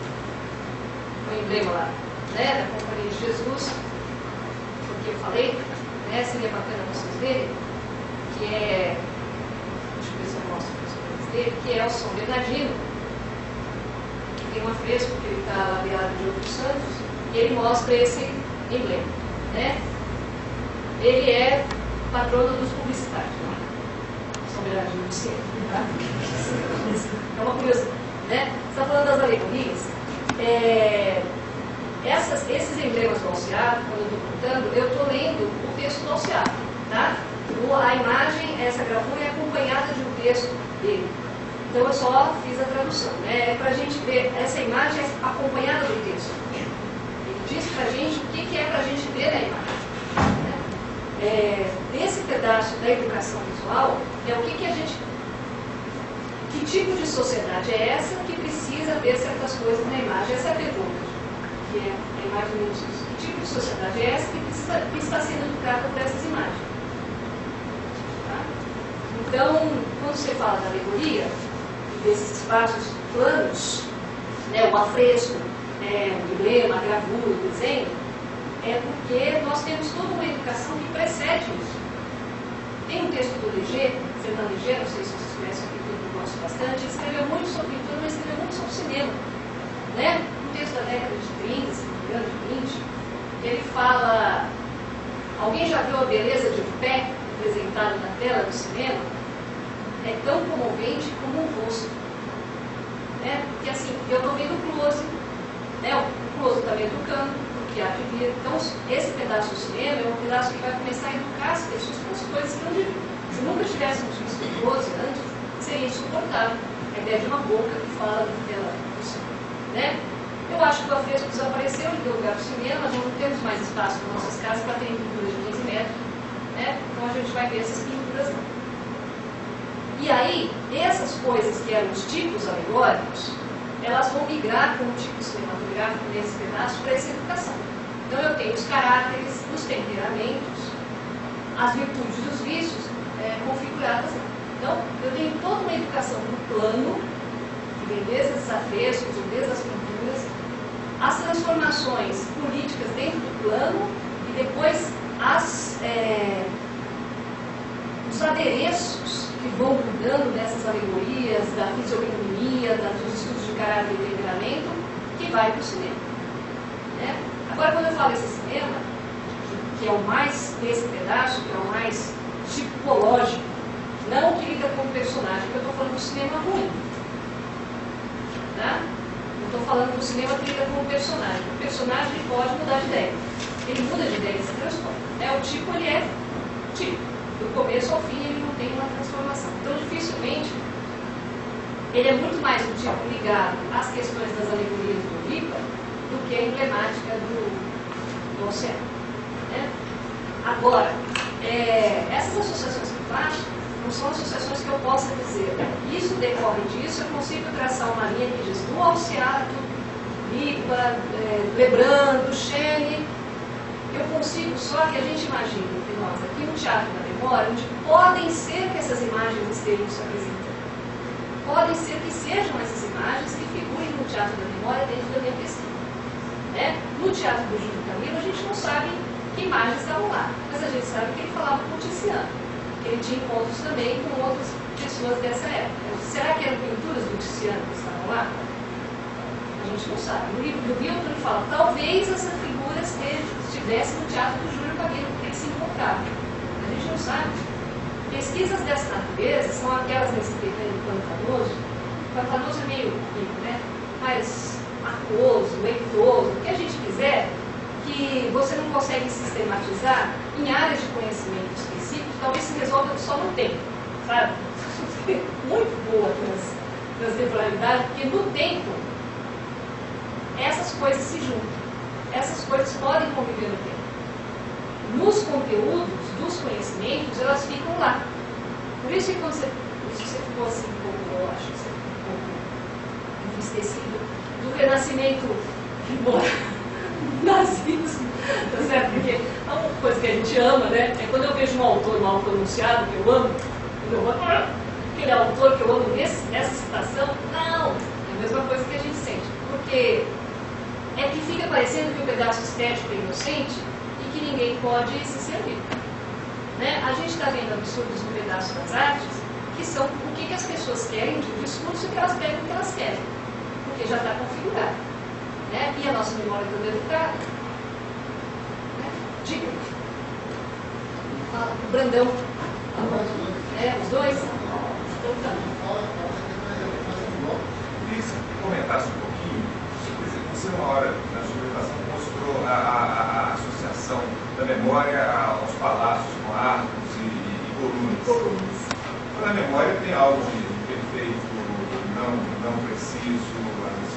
emblema lá, né, da Companhia de Jesus, porque eu falei, né, seria bacana vocês verem, que é, deixa eu ver se eu mostro para vocês dele, que é o São Bernardino, que tem um afresco que ele está ladeado de outros santos, e ele mostra esse emblema, né? Ele é patrono dos publicitários, né? São Bernardino de Siena, tá? É uma curiosidade, né? Você está falando das alegorias. Esses emblemas do Alciato, quando eu estou contando, eu estou lendo o texto do Alciato, tá? A imagem, essa gravura é acompanhada de um texto dele. Então eu só fiz a tradução, né? É para a gente ver, essa imagem é acompanhada do texto. Ele diz para a gente o que é para a gente ver na imagem. Desse pedaço da educação visual, é o que a gente... Que tipo de sociedade é essa que precisa ver certas coisas na imagem? Essa é a pergunta, que é mais ou menos isso. Que tipo de sociedade é essa que está sendo educada por essas imagens? Tá? Então, quando você fala da alegoria, desses espaços planos, né, o afresco, o emblema, a gravura, o desenho, é porque nós temos toda uma educação que precede isso. Tem um texto do Léger, Fernando Léger, não sei se vocês conhecem aqui, eu gosto bastante, ele escreveu muito sobre pintura, mas escreveu muito sobre cinema. Né? Um texto da década de 30, se não me engano, de 20, ele fala... Alguém já viu a beleza de um pé representada na tela do cinema? É tão comovente como um rosto. Né? Porque assim, eu estou vendo o close, né? O close está me educando, porque há que vir. Então, esse pedaço do cinema é um pedaço que vai começar a educar as pessoas com as coisas que não deviam. Se nunca tivéssemos visto o close antes, seria insuportável. A ideia de uma boca que fala na tela do cinema. Né? Eu acho que o afresco desapareceu, ele deu lugar para o cinema, nós não temos mais espaço nas nossas casas para ter pinturas de 15 metros. Né? Então a gente vai ver essas pinturas não. E aí, essas coisas que eram os tipos alegóricos, elas vão migrar com o tipo cinematográfico nesse pedaço para essa educação. Então eu tenho os caráteres, os temperamentos, as virtudes e os vícios configuradas lá. Então eu tenho toda uma educação no plano, que vem desde os afrescos, ou desde as pinturas, as transformações políticas dentro do plano e depois os adereços que vão mudando dessas alegorias, da fisiognomia, dos estudos de caráter e temperamento, que vai para o cinema. Né? Agora, quando eu falo desse cinema, que é o mais, desse pedaço, que é o mais tipológico, não o que lida com o personagem, porque eu estou falando do cinema ruim. Tá? Não estou falando do cinema que lida com o personagem. O personagem pode mudar de ideia. Ele muda de ideia e se transforma. O tipo, ele é tipo. Do começo ao fim, ele não tem uma transformação. Então, dificilmente, ele é muito mais um tipo ligado às questões das alegorias do Líbano do que a emblemática do oceano. Né? Agora, essas associações que eu faço não são associações que eu possa dizer. Isso decorre disso, eu consigo traçar uma linha que diz do Alciato, Líbano, Lebrun, Duchenne. Eu consigo, só que a gente imagina entre nós aqui um teatro da memória, onde podem ser que essas imagens estejam se apresentando. Podem ser que sejam essas imagens que figurem no teatro da memória dentro da minha pesquisa. Né? No teatro do Júlio Camilo, a gente não sabe que imagens estavam lá, mas a gente sabe que ele falava com o Tiziano, que ele tinha encontros também com outras pessoas dessa época. Será que eram pinturas do Tiziano que estavam lá? A gente não sabe. No livro do Milton ele fala, talvez essa figura estivesse no teatro do Júlio Camilo, porque eles se encontravam. A gente não sabe. Pesquisas dessa natureza são aquelas nesse terreno pantanoso. O pantanoso é meio né? Mais aquoso, leitoso, o que a gente quiser, que você não consegue sistematizar em áreas de conhecimento específico, talvez se resolva só no tempo, sabe? Muito boa a transtemporalidade, porque no tempo essas coisas se juntam. Essas coisas podem conviver no tempo. Nos conteúdos dos conhecimentos, elas ficam lá. Por isso que quando você ficou assim um pouco, eu acho que você ficou um pouco entristecido do renascimento, embora nazismo, tá certo? Porque uma coisa que a gente ama, né? É quando eu vejo um autor mal pronunciado, que eu amo, aquele autor que eu amo nessa citação, não, é a mesma coisa que a gente sente. Porque é que fica parecendo que o pedaço estético é inocente e que ninguém pode se servir. Né? A gente está vendo absurdos no pedaço das artes, que são o que as pessoas querem de um discurso e que elas pegam o que elas querem, porque já está configurado. Né? E a nossa memória toda educada. Né? Diga. O Brandão. Os dois? Então tá. Queria que você comentasse um pouquinho. Você, uma hora na sua apresentação, mostrou a associação da memória aos palácios com arcos e colunas. Na memória tem algo de perfeito, não preciso,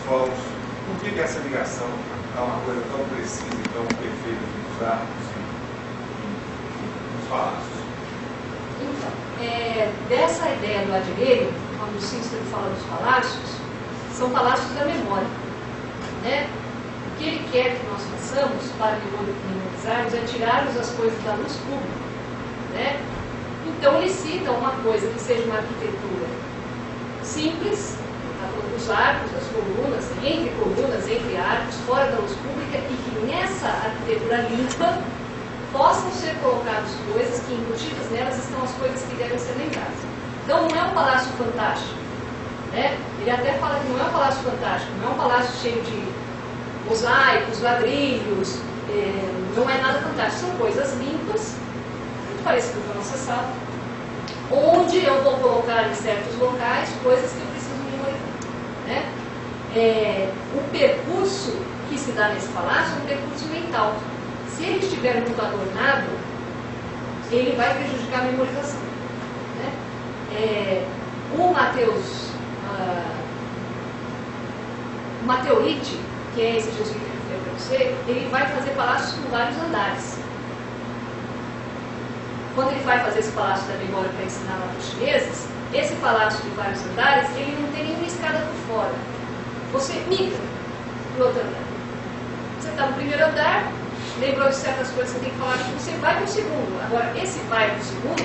falso. Por que essa ligação a uma coisa tão precisa e tão perfeita dos arcos e dos palácios? Então, dessa ideia do Adilheiro, quando o Cícero fala dos palácios, são palácios da memória. Né? O que ele quer que nós façamos para memorizarmos é tirarmos as coisas da luz pública. Né? Então ele cita uma coisa que seja uma arquitetura simples, os arcos, as colunas, entre arcos, fora da luz pública, e que nessa arquitetura limpa possam ser colocadas coisas que embutidas nelas estão as coisas que devem ser lembradas. Então não é um palácio fantástico, né? Ele até fala que não é um palácio fantástico, não é um palácio cheio de mosaicos, ladrilhos, não é nada fantástico, são coisas limpas, muito parecido com a nossa sala, onde eu vou colocar em certos locais coisas que eu preciso memorizar, né? O percurso que se dá nesse palácio é um percurso mental. Se ele estiver muito adornado, ele vai prejudicar a memorização, né? O Mateolite, que é esse jesuíta que eu falei para você, ele vai fazer palácios com vários andares. Quando ele vai fazer esse palácio da memória para ensinar lá para os chineses, esse palácio de vários andares, ele não tem nenhuma escada por fora. Você migra para o outro andar. Você está no primeiro andar, lembrou de certas coisas que você tem que falar, você vai para o segundo. Agora, esse vai para o segundo,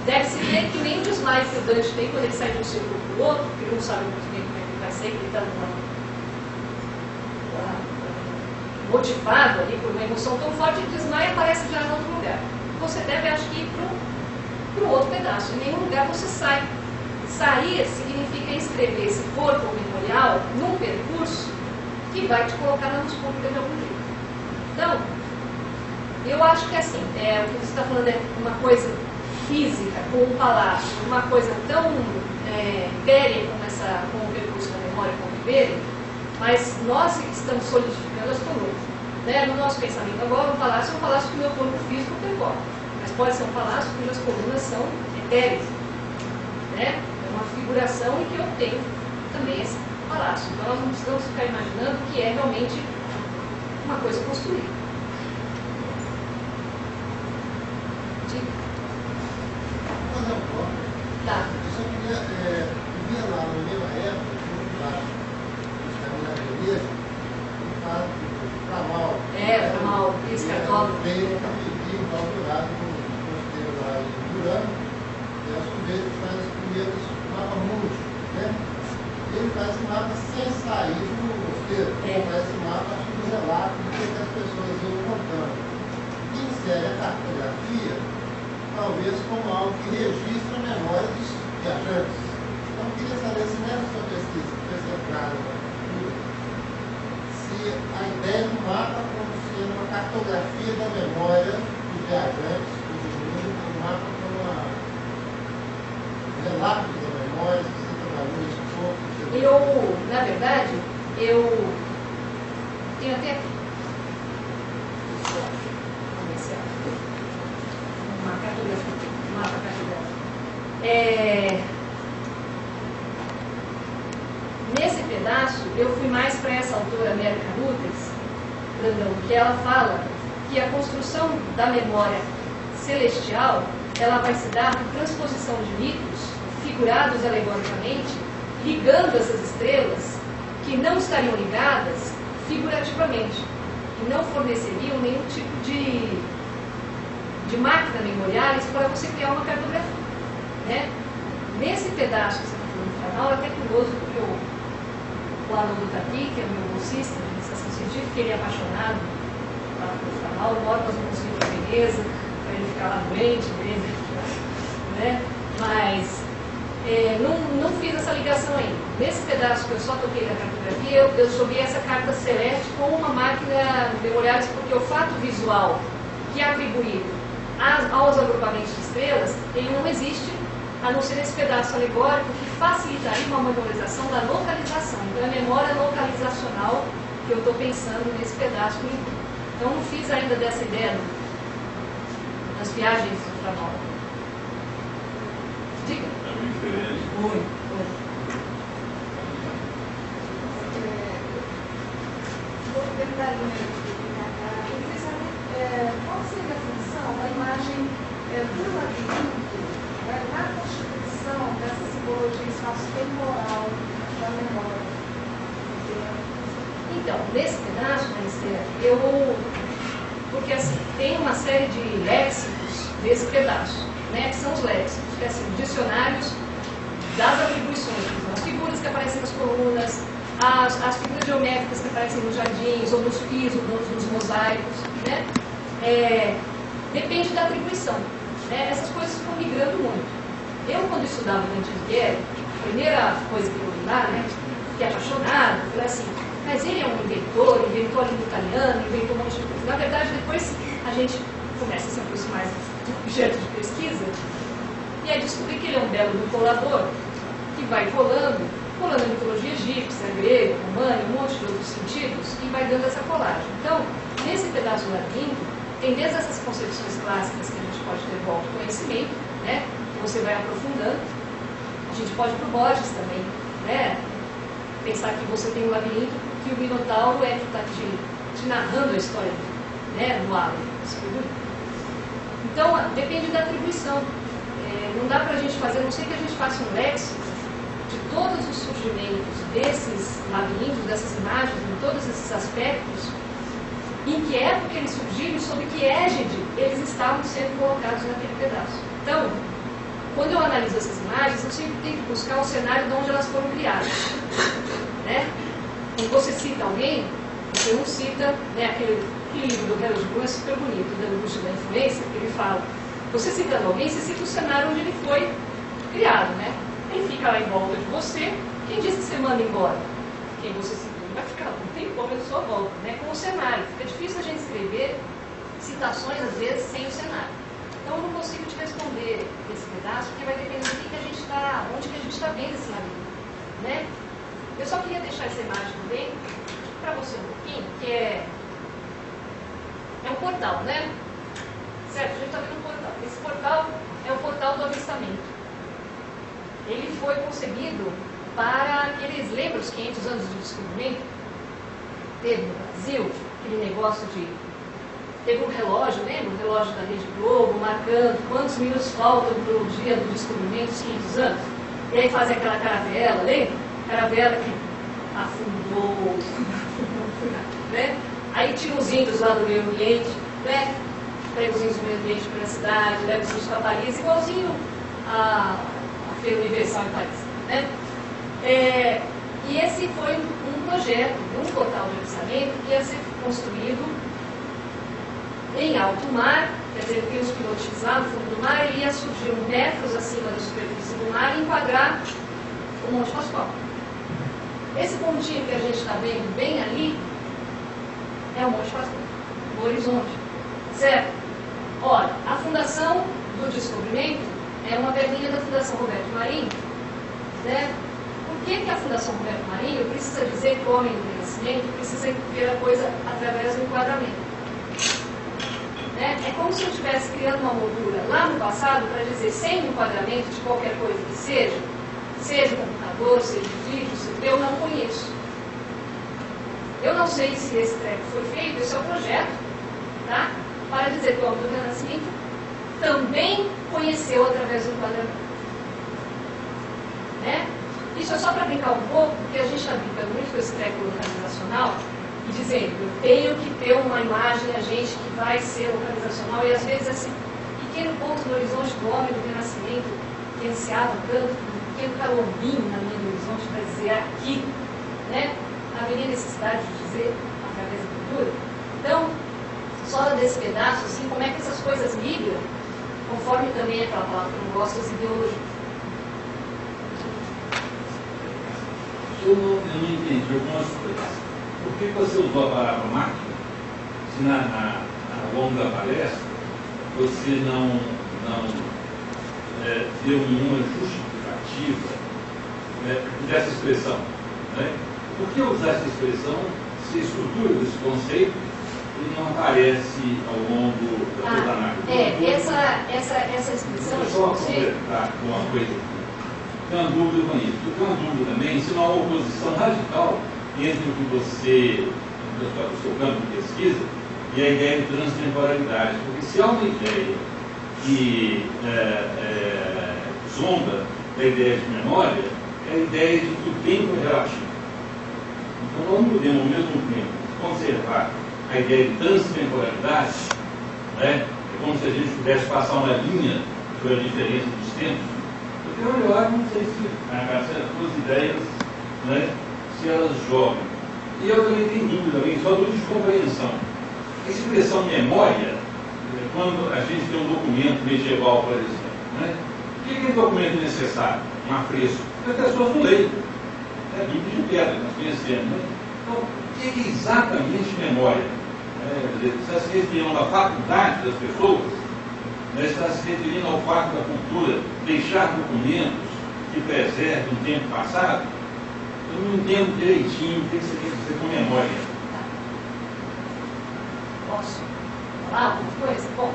deve se ver que nem o desmaio que o Dante tem quando ele sai de um círculo para o outro, porque ele não sabe muito bem como é que ele vai sair, ele está motivado ali por uma emoção tão forte, que desmaia e aparece já em outro lugar. Você deve, acho que, ir para o outro pedaço. Em nenhum lugar você sai. Sair significa inscrever esse corpo memorial num percurso que vai te colocar na luz pública de algum jeito. Então, eu acho que assim, o que você está falando é uma coisa física, com um palácio, uma coisa tão pérea como o percurso da memória, como o Ribeiro, mas nós estamos solidificando as colunas. Né? No nosso pensamento agora, um palácio é um palácio que o meu corpo físico percorre, mas pode ser um palácio cujas colunas são etéreas. Né? É uma figuração em que eu tenho também esse palácio. Então nós não precisamos ficar imaginando que é realmente uma coisa construída. Tá. Eu só queria, vivia lá na mesma época, nos caminhos da igreja, no Ramal. Ramal, esse cartódromo. Veio inaugurado no mosteiro lá em Urano, e acho que ele faz os primeiros mapas mundos, né? Ele faz esse mapa sem sair do mosteiro, ele faz esse mapa, acho que no relato do que as pessoas iam contando. E insere a cartografia, talvez como algo que registra a memória dos viajantes. Então, eu queria saber se nessa sua pesquisa, que foi centrada na cultura, se a ideia do mapa como sendo uma cartografia da memória dos viajantes, dos mundos, um mapa como um relato da memória, se você trabalhou isso um pouco. Na verdade, eu tenho até aqui. Uma cartografia, um mapa cartográfico. Nesse pedaço, eu fui mais para essa autora, América Nutres, que ela fala que a construção da memória celestial, ela vai se dar por transposição de mitos, figurados alegoricamente, ligando essas estrelas, que não estariam ligadas figurativamente, que não forneceriam nenhum tipo de máquina memoriais para você criar uma cartografia. Né? Nesse pedaço que você está falando no canal, é até curioso, porque o Haroldo está aqui, que é o meu bolsista de iniciação científica, ele é apaixonado pelo canal, mora com as mãos para Veneza, para ele ficar lá doente, né? Mas não fiz essa ligação ainda. Nesse pedaço que eu só toquei da cartografia, eu joguei essa carta celeste com uma máquina memoriais, porque o fato visual que é atribuído aos agrupamentos de estrelas, ele não existe, a não ser nesse pedaço alegórico que facilitaria uma memorização da localização. Então, é a memória localizacional que eu estou pensando nesse pedaço. Então, não fiz ainda dessa ideia nas viagens do trabalho. Diga. Oi. Vou perguntar ali, eu queria saber qual seria a função da imagem do labirinto na constituição dessa simbologia espaço-temporal da memória. Então, nesse pedaço, porque assim, tem uma série de léxicos desse pedaço, né, que são os léxicos, que é assim, dicionários das atribuições, as figuras que aparecem nas colunas, as figuras geométricas que aparecem nos jardins, ou nos pisos, nos mosaicos, né? depende da atribuição. Né? Essas coisas ficam migrando muito. Eu, quando estudava Dante Alighieri, a primeira coisa que eu li lá, né, fiquei apaixonada, falei assim, mas ele é um inventor, inventou a língua italiana, inventou um monte de coisa. Na verdade, depois a gente começa a se aproximar do objeto de pesquisa, e aí descobri que ele é um belo colador que vai colando a mitologia egípcia, grega, romana, um monte de outros sentidos, e vai dando essa colagem. Então, nesse pedaço do labirinto, tem desde essas concepções clássicas que a gente pode ter volta ao conhecimento, né, que você vai aprofundando. A gente pode ir para o Borges também, né, pensar que você tem um labirinto que o Minotauro é que está te narrando a história, né, no áudio. Então, depende da atribuição. Não dá para a gente fazer, a não sei que a gente faça um léxico de todos os surgimentos desses labirintos, dessas imagens, em todos esses aspectos, em que época eles surgiram e sob que égide eles estavam sendo colocados naquele pedaço. Então, quando eu analiso essas imagens, eu sempre tenho que buscar o cenário de onde elas foram criadas. Né? Quando você cita alguém, você não cita, né, aquele livro do Harold Bloom é super bonito, da angústia da influência, que ele fala, você citando alguém, você cita o cenário onde ele foi criado, né? Ele fica lá em volta de você, quem diz que você manda embora? Quem você citou vai ficar um tempão à sua volta, né? Com o cenário. Fica difícil a gente escrever citações, às vezes, sem o cenário. Então, eu não consigo te responder esse pedaço, porque vai depender do que a gente está, onde que a gente está vendo esse labirinto, né? Eu só queria deixar essa imagem também para você um pouquinho, que é um portal, né? Certo? A gente está vendo um portal. Esse portal é o portal do avistamento. Ele foi concebido para aqueles, lembra os 500 anos de descobrimento? Teve no Brasil aquele negócio de... Teve um relógio, lembra? Um relógio da Rede Globo, marcando quantos minutos faltam para o dia do descobrimento, os 500 anos. E aí fazem aquela caravela, lembra? Caravela que afundou, né? Aí tira os índios lá do meio ambiente, né? Pega os índios do meio ambiente para a cidade, leva os índios para Paris, igualzinho a Feira Universal em Paris, né? E esse foi um projeto, um portal de avistamento que ia ser construído em alto mar, quer dizer, que os pilotos lá no fundo do mar, ele ia surgir metros acima da superfície do mar e enquadrar o Monte Pascoal. Esse pontinho que a gente está vendo bem ali é o Monte Pascoal, no horizonte, certo? Ora, a fundação do descobrimento é uma perninha da Fundação Roberto Marinho, né? Por que a Fundação Roberto Marinho precisa dizer que o homem do Renascimento precisa ver a coisa através do enquadramento? Né? É como se eu estivesse criando uma moldura lá no passado para dizer, sem o enquadramento de qualquer coisa que seja computador, seja vídeo, eu não conheço. Eu não sei se esse treco foi feito, esse é o projeto, tá? Para dizer que o homem do Renascimento também conheceu através do enquadramento. Né? Isso é só para brincar um pouco, porque a gente está brincando muito com esse treco localizacional e dizendo, eu tenho que ter uma imagem, a gente que vai ser localizacional, e às vezes esse pequeno ponto no horizonte do homem do Renascimento, que ansiava tanto, um pequeno calombinho na linha do horizonte para dizer aqui, né? Haveria necessidade de dizer através da cultura. Então, só desse pedaço, assim, como é que essas coisas migram, conforme também aquela palavra que eu não gosto, as ideologias. Eu não entendi algumas coisas. Por que você usou a palavra máquina, se ao longo da palestra você não deu nenhuma justificativa dessa expressão? Né? Por que usar essa expressão se a estrutura desse conceito não aparece ao longo da toda a análise? Essa expressão... Deixa eu só completar uma coisa aqui. Tenho uma dúvida com isso. Eu tenho uma dúvida também se não há uma oposição radical entre o que você, o seu campo de pesquisa, e a ideia de transtemporalidade. Porque se há uma ideia que zomba da ideia de memória, é a ideia de que o tempo é relativo. Então, nós não podemos, ao mesmo tempo, conservar a ideia de transtemporalidade, né? É como se a gente pudesse passar uma linha sobre a diferença dos tempos. Eu não sei se as duas ideias, né, se elas jogam. E eu também tenho dúvida, só dúvida de compreensão. Essa expressão memória, quando a gente tem um documento medieval, por exemplo, né? O que é documento necessário? Um afresco. As pessoas não leem. É a Bíblia de pedra, nós conhecemos. Né? Então, o que é exatamente memória? Está se referindo à faculdade das pessoas? Está se referindo ao fato da cultura deixar documentos que preservem um tempo passado? Eu não entendo direitinho o que você quer dizer com memória. Posso falar alguma coisa? Bom,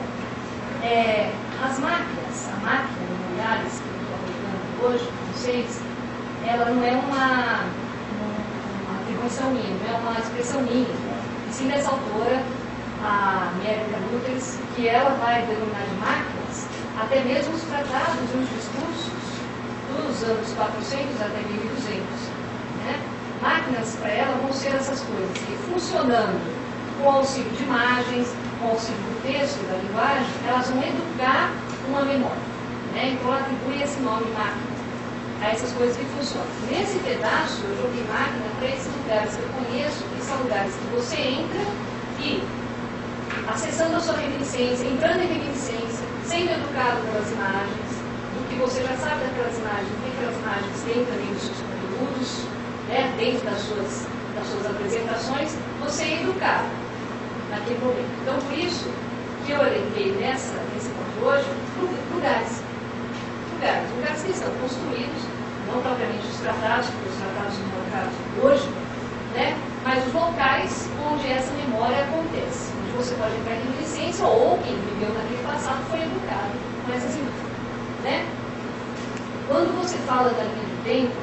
as máquinas, a máquina memoriais que eu estou aplicando hoje com vocês, ela não é uma atribuição minha, não é uma expressão minha, e sim dessa autora, a Mérica Luthers, que ela vai denominar de máquinas até mesmo os tratados e os discursos dos anos 400 até 1200. Né? Máquinas, para ela, vão ser essas coisas que, funcionando com auxílio de imagens, com auxílio do texto, da linguagem, elas vão educar uma memória. Né? Então, ela atribui esse nome máquina a essas coisas que funcionam. Nesse pedaço, eu joguei máquina para esses lugares que eu conheço, que são lugares que você entra e, acessando a sua reminiscência, entrando em reminiscência, sendo educado pelas imagens, do que você já sabe daquelas imagens, o que aquelas imagens têm também dos seus conteúdos, né, dentro das suas apresentações, você é educado naquele momento. Então, por isso que eu elenquei nesse ponto hoje, lugares que estão construídos, não propriamente os tratados, porque os tratados são colocados hoje, né, mas os locais onde essa memória acontece, onde você pode entrar em reminiscência ou quem viveu naquele passado foi educado com essas imagens. Né? Quando você fala da linha do tempo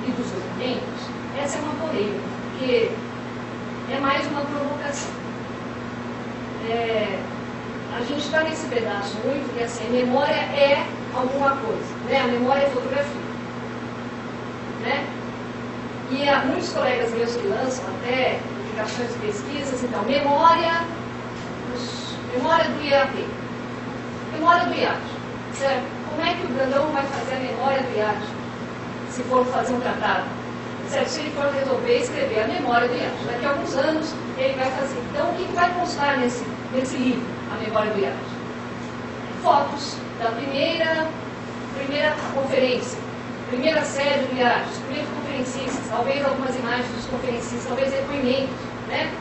e dos documentos, essa é uma polêmica, porque é mais uma provocação. A gente está nesse pedaço muito que assim, a memória é alguma coisa, né? A memória é fotografia. Né? E há muitos colegas meus que lançam até publicações de pesquisas, então, memória do IAT. Memória do IAT. Certo? Como é que o grandão vai fazer a memória do IAT? Se for fazer um tratado. Certo? Se ele for resolver escrever a memória do IAT. Daqui a alguns anos ele vai fazer. Então, o que vai constar nesse livro, a memória do IAT? Fotos da primeira conferência, primeira série do IAT, os primeiros conferencistas, talvez algumas imagens dos conferencistas, talvez depoimentos, né?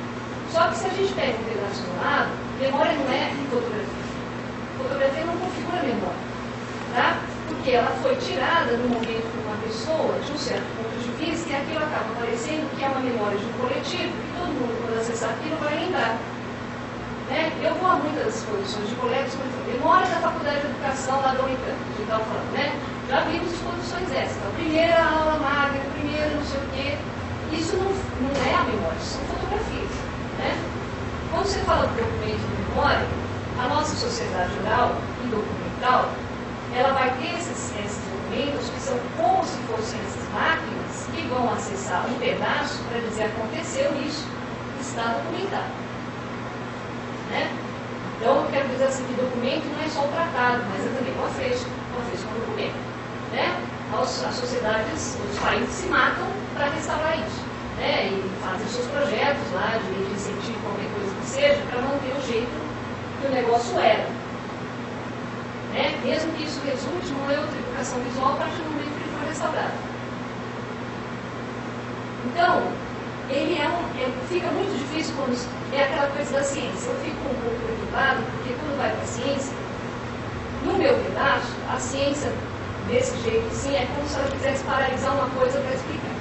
Só que se a gente pega um pedaço do lado, memória não é fotografia. Fotografia não configura memória, tá? Porque ela foi tirada no momento por uma pessoa de um certo ponto de vista e aquilo acaba parecendo que é uma memória de um coletivo e todo mundo, quando acessar aquilo, vai lembrar. Né? Eu vou a muitas exposições de colegas, por exemplo, memória da Faculdade de Educação lá da Unicamp, a gente estava falando, né? Já vimos exposições essas, a primeira aula magna, a primeira não sei o quê. Isso não é a memória, são fotografias. Né? Quando você fala de documento de memória, a nossa sociedade oral e documental, ela vai ter esses documentos que são como se fossem essas máquinas que vão acessar um pedaço para dizer aconteceu isso, está documentado. Né? Então, eu quero dizer assim que documento não é só o tratado, mas é também o afresco é um documento. Né? As sociedades, os países se matam para restaurar isso. Né? E fazem seus projetos lá de incentivo, qualquer coisa que seja, para manter o jeito que o negócio era. Né? Mesmo que isso resulte numa outra educação visual a partir do momento que ele for restaurado. Então, ele fica muito difícil quando é aquela coisa da ciência. Eu fico um pouco preocupado, porque quando vai para a ciência, no meu pedaço, a ciência, desse jeito assim, é como se ela quisesse paralisar uma coisa para explicar.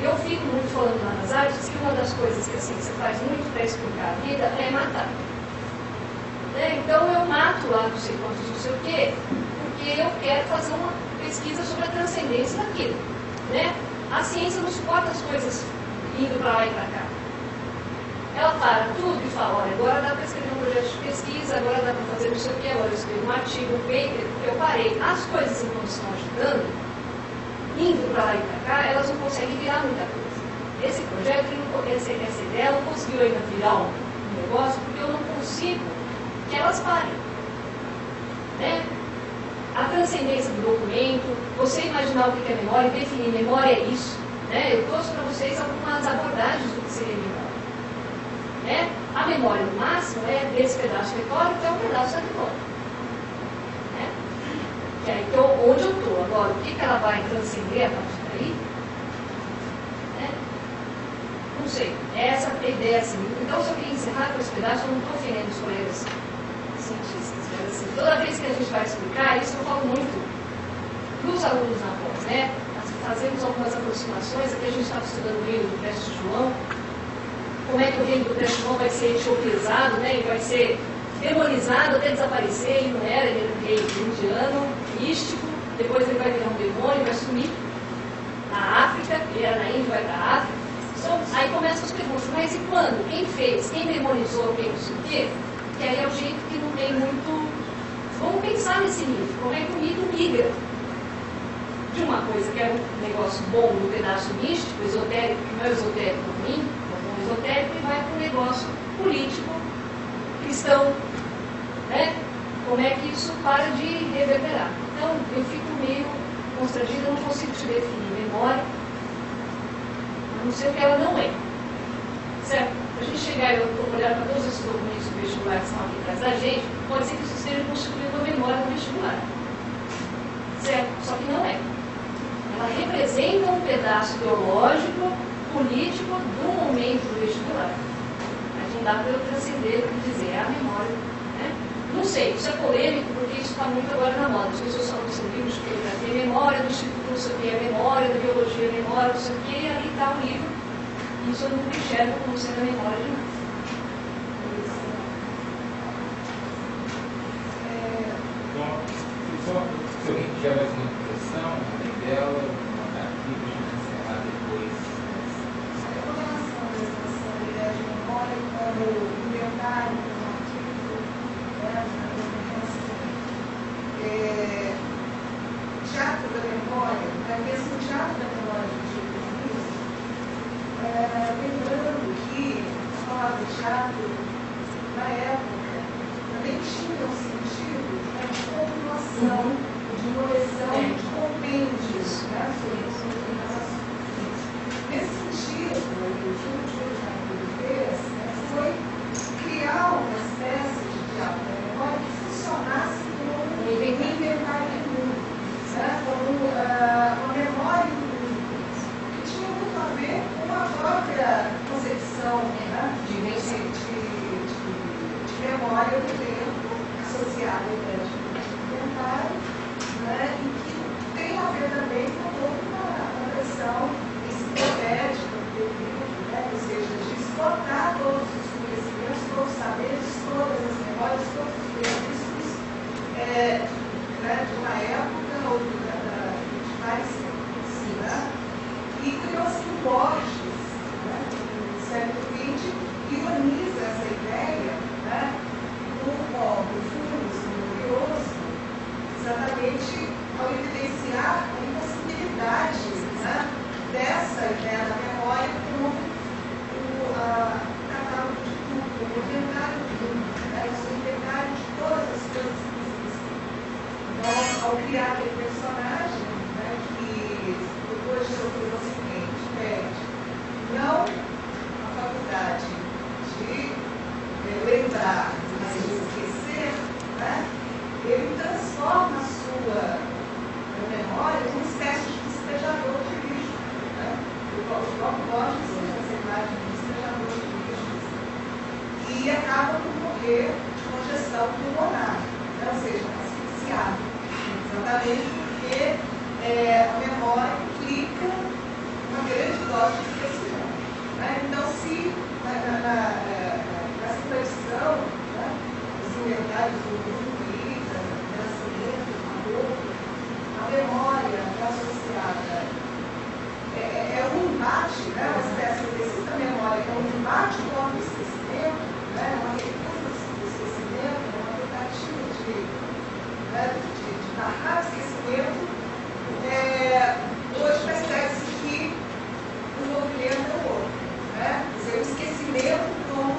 Eu fico muito falando lá nas artes que uma das coisas que a ciência faz muito para explicar a vida é matar. Né? Então eu mato lá não sei quantos, não sei o quê, porque eu quero fazer uma pesquisa sobre a transcendência daquilo. Né? A ciência não suporta as coisas indo para lá e para cá. Ela para tudo e fala, olha, agora dá para escrever um projeto de pesquisa, agora dá para fazer não sei o quê, agora eu escrevo um artigo, um paper, eu parei. As coisas enquanto estão ajudando, indo para lá e para cá, elas não conseguem virar muita coisa. Esse projeto, essa ideia, não conseguiu ainda virar um negócio, porque eu não consigo que elas parem. Né? A transcendência do documento, você imaginar o que é memória, definir memória é isso. Né? Eu trouxe para vocês algumas abordagens do que seria memória. Né? A a memória, no máximo, é desse pedaço retórico, é um pedaço da retórica. Né? Que é então, onde eu estou. Agora, o que ela vai transcender a partir daí? Né? Não sei. Essa é a ideia, assim. Então, se eu queria encerrar com esse pedaço, eu não estou ofendendo os colegas cientistas, mas assim, toda vez que a gente vai explicar, isso eu falo muito para os alunos na pós, né? Fazemos algumas aproximações, aqui a gente estava estudando o reino do Prestes João, como é que o reino do Prestes João vai ser etiopizado, né? Ele vai ser demonizado até desaparecer, ele não era, ele era um rei indiano, místico, depois ele vai virar um demônio, vai sumir na África, ele era na Índia, vai para a África. Então, aí começam as perguntas, mas e quando? Quem fez? Quem demonizou? Quem não sei o quê? Que aí é o jeito que não tem muito... Vamos pensar nesse mito, como é que o mito migra de uma coisa que é um negócio bom, um pedaço místico, esotérico, que não é esotérico ruim, é um esotérico, e vai para um negócio político, cristão, né? Como é que isso para de reverberar? Então, eu fico meio constrangida, eu não consigo te definir memória, a não ser o que ela não é. Certo? A gente chegar e olhar para todos esses documentos do vestibular que estão aqui atrás da gente, pode ser que isso esteja constituindo a memória do vestibular. Certo? Só que não é. Ela representa um pedaço ideológico, político do momento do vestibular. Mas não dá para eu transcender e dizer, é a memória. Né? Não sei, isso é polêmico, porque isso está muito agora na moda. As pessoas falam que são livros de geografia, memória do Instituto, não sei o que, é memória da biologia, memória, não sei o que, e ali está o livro. Isso eu não enxergo como sendo a memória de nada. Se alguém tiver mais uma impressão, além dela, vou mandar aqui para a gente encerrar depois. Com relação a essa ideia de memória como inventário, como artigo, teatro da memória, mesmo o teatro da memória de Chico, lembrando que a palavra teatro, na época, também tinha um sentido de continuação, de coleção, de compêndios, né? Nesse sentido, o que o Júlio fez foi criar uma espécie de teatro da memória que funcionasse como um inventário de mundo, né? Como uma memória do mundo, que tinha muito a ver com a própria concepção, né? de memória do tempo associada ao inventário, né? E que tem a ver também com toda uma versão enciclopédica do livro, né? Ou seja, de explotar todos os conhecimentos, todos os saberes, todas as memórias, todos os registros né? de uma época ou de vários tempos. Né? E criou-se um Borges, né? no século XX, que ironiza essa ideia, né? profundo, glorioso, exatamente ao evidenciar a impossibilidade, né, dessa ideia da memória como o catálogo de tudo, como o inventário de tudo, né, o inventário de todas as coisas que existem. Então, ao criar aquele personagem, né, que depois sofreu o seguinte, pede não a faculdade de lembrar, mas de esquecer, né? Ele transforma a sua memória numa espécie de despejador de lixo. Né? O próprio Borges usa essa imagem de despejador de lixo. E acaba por morrer de congestão pulmonar, né? Ou seja, asfixiado. Exatamente porque a memória implica uma grande dose de esquecimento. Né? Então, se nessa tradição, né, os inventários do mundo, a memória associada é um embate, né, uma espécie de exercício da memória, é um embate contra o esquecimento, né, uma recusa do esquecimento, uma tentativa de narrar o esquecimento. Hoje percebe-se que o movimento é o outro, né, quer dizer, o esquecimento como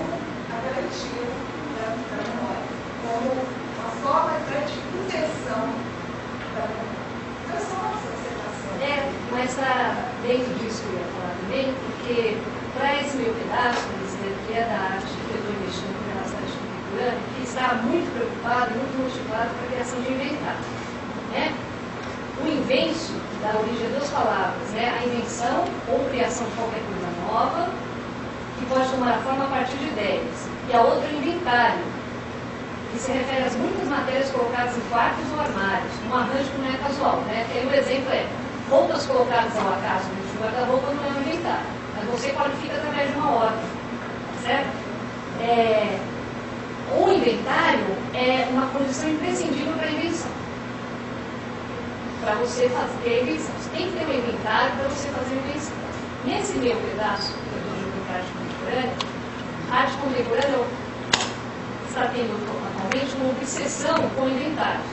a garantia da memória, como uma forma de inversão da memória. Então, é só uma observação. Mas está dentro disso que eu ia falar também, porque para esse meu pedaço, que é da arte que eu Alexandre com relação a Alexandre Contemporâneo, que estava muito preocupado e muito motivado para a criação de inventário. Né? O invencio dá origem a duas palavras, né? A invenção ou criação de qualquer coisa nova, que pode tomar a forma a partir de ideias. E a outra, inventário, que se refere às muitas matérias colocadas em quartos ou armários, um arranjo que não é casual. Né? E aí o exemplo é, roupas colocadas ao acaso dentro de um guarda-roupa não é um inventário, mas você qualifica através de uma ordem. Certo? O inventário é uma condição imprescindível para a invenção. Para você fazer a invenção. Você tem que ter um inventário para você fazer a invenção. Nesse meu pedaço que eu estou jogando para a arte contemporânea está tendo atualmente uma obsessão com inventários.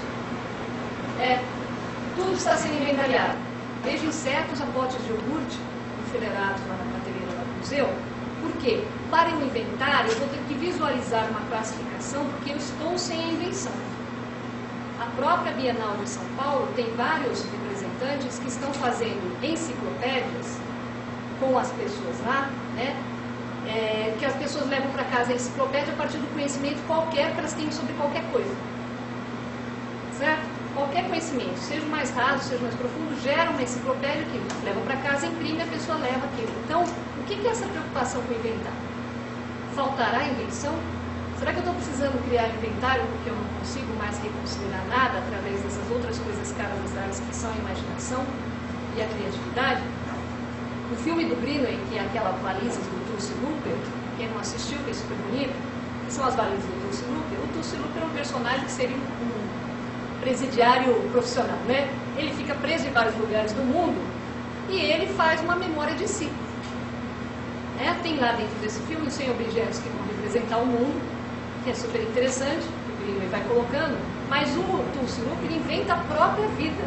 Tudo está sendo inventariado. Desde insetos a potes de iogurte enfileirados lá na prateleira do museu. Por quê? Para o inventário, eu vou ter que visualizar uma classificação, porque eu estou sem a invenção. A própria Bienal de São Paulo tem vários representantes que estão fazendo enciclopédias com as pessoas lá, né? Que as pessoas levam para casa a enciclopédia a partir do conhecimento qualquer que elas tenham sobre qualquer coisa. Certo? Qualquer conhecimento, seja mais raso, seja mais profundo, gera uma enciclopédia que leva para casa, imprime, a pessoa leva aquilo. Então, o que é essa preocupação com inventar? Faltará invenção? Será que eu estou precisando criar inventário porque eu não consigo mais reconsiderar nada através dessas outras coisas caras das que são a imaginação e a criatividade? O filme do Greenway, que é aquela balizas do Tulsi Looper, quem não assistiu, que é super bonito, que são as balizas do Tulsi Looper. O Tulsi Looper é um personagem que seria um presidiário profissional, né? Ele fica preso em vários lugares do mundo e ele faz uma memória de si. Tem lá dentro desse filme os 100 objetos que vão representar o mundo, que é super interessante, o Greenway vai colocando, mas o Tulsi Looper inventa a própria vida.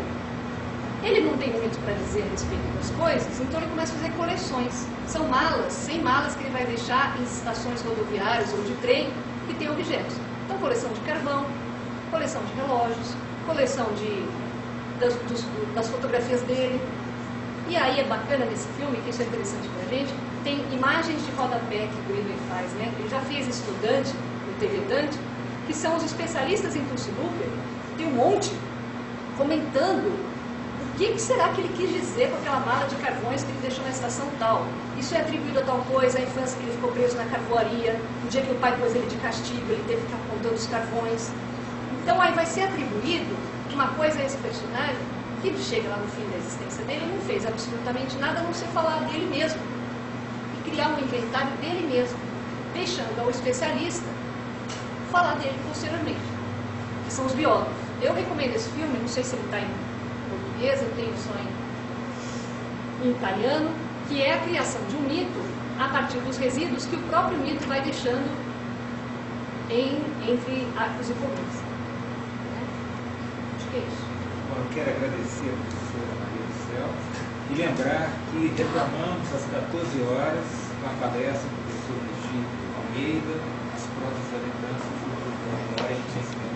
Ele não tem muito para dizer a respeito das coisas, então ele começa a fazer coleções. São malas, 100 malas que ele vai deixar em estações rodoviárias ou de trem que tem objetos. Então, coleção de carvão, coleção de relógios, coleção das fotografias dele. E aí é bacana nesse filme, que isso é interessante pra gente, tem imagens de rodapé que o Greenway faz, né? Ele já fez estudante no TV Dante, que são os especialistas em Tulsi Looper, tem um monte comentando o que será que ele quis dizer com aquela mala de carvões que ele deixou na estação tal. Isso é atribuído a tal coisa, a infância que ele ficou preso na carvoaria, o dia que o pai pôs ele de castigo, ele teve que ficar contando os carvões. Então aí vai ser atribuído uma coisa a esse personagem que chega lá no fim da existência dele e não fez absolutamente nada a não ser falar dele mesmo e criar um inventário dele mesmo, deixando ao especialista falar dele posteriormente, que são os biólogos. Eu recomendo esse filme, não sei se ele está em português, eu tenho só em italiano, que é a criação de um mito a partir dos resíduos que o próprio mito vai deixando entre arcos e colunas. Acho que é isso. Bom, eu quero agradecer a professora Maria do Céu e lembrar que retomamos às 14 horas com a palestra do professor Regino Almeida, as provas da lembrança do memória e conhecimento.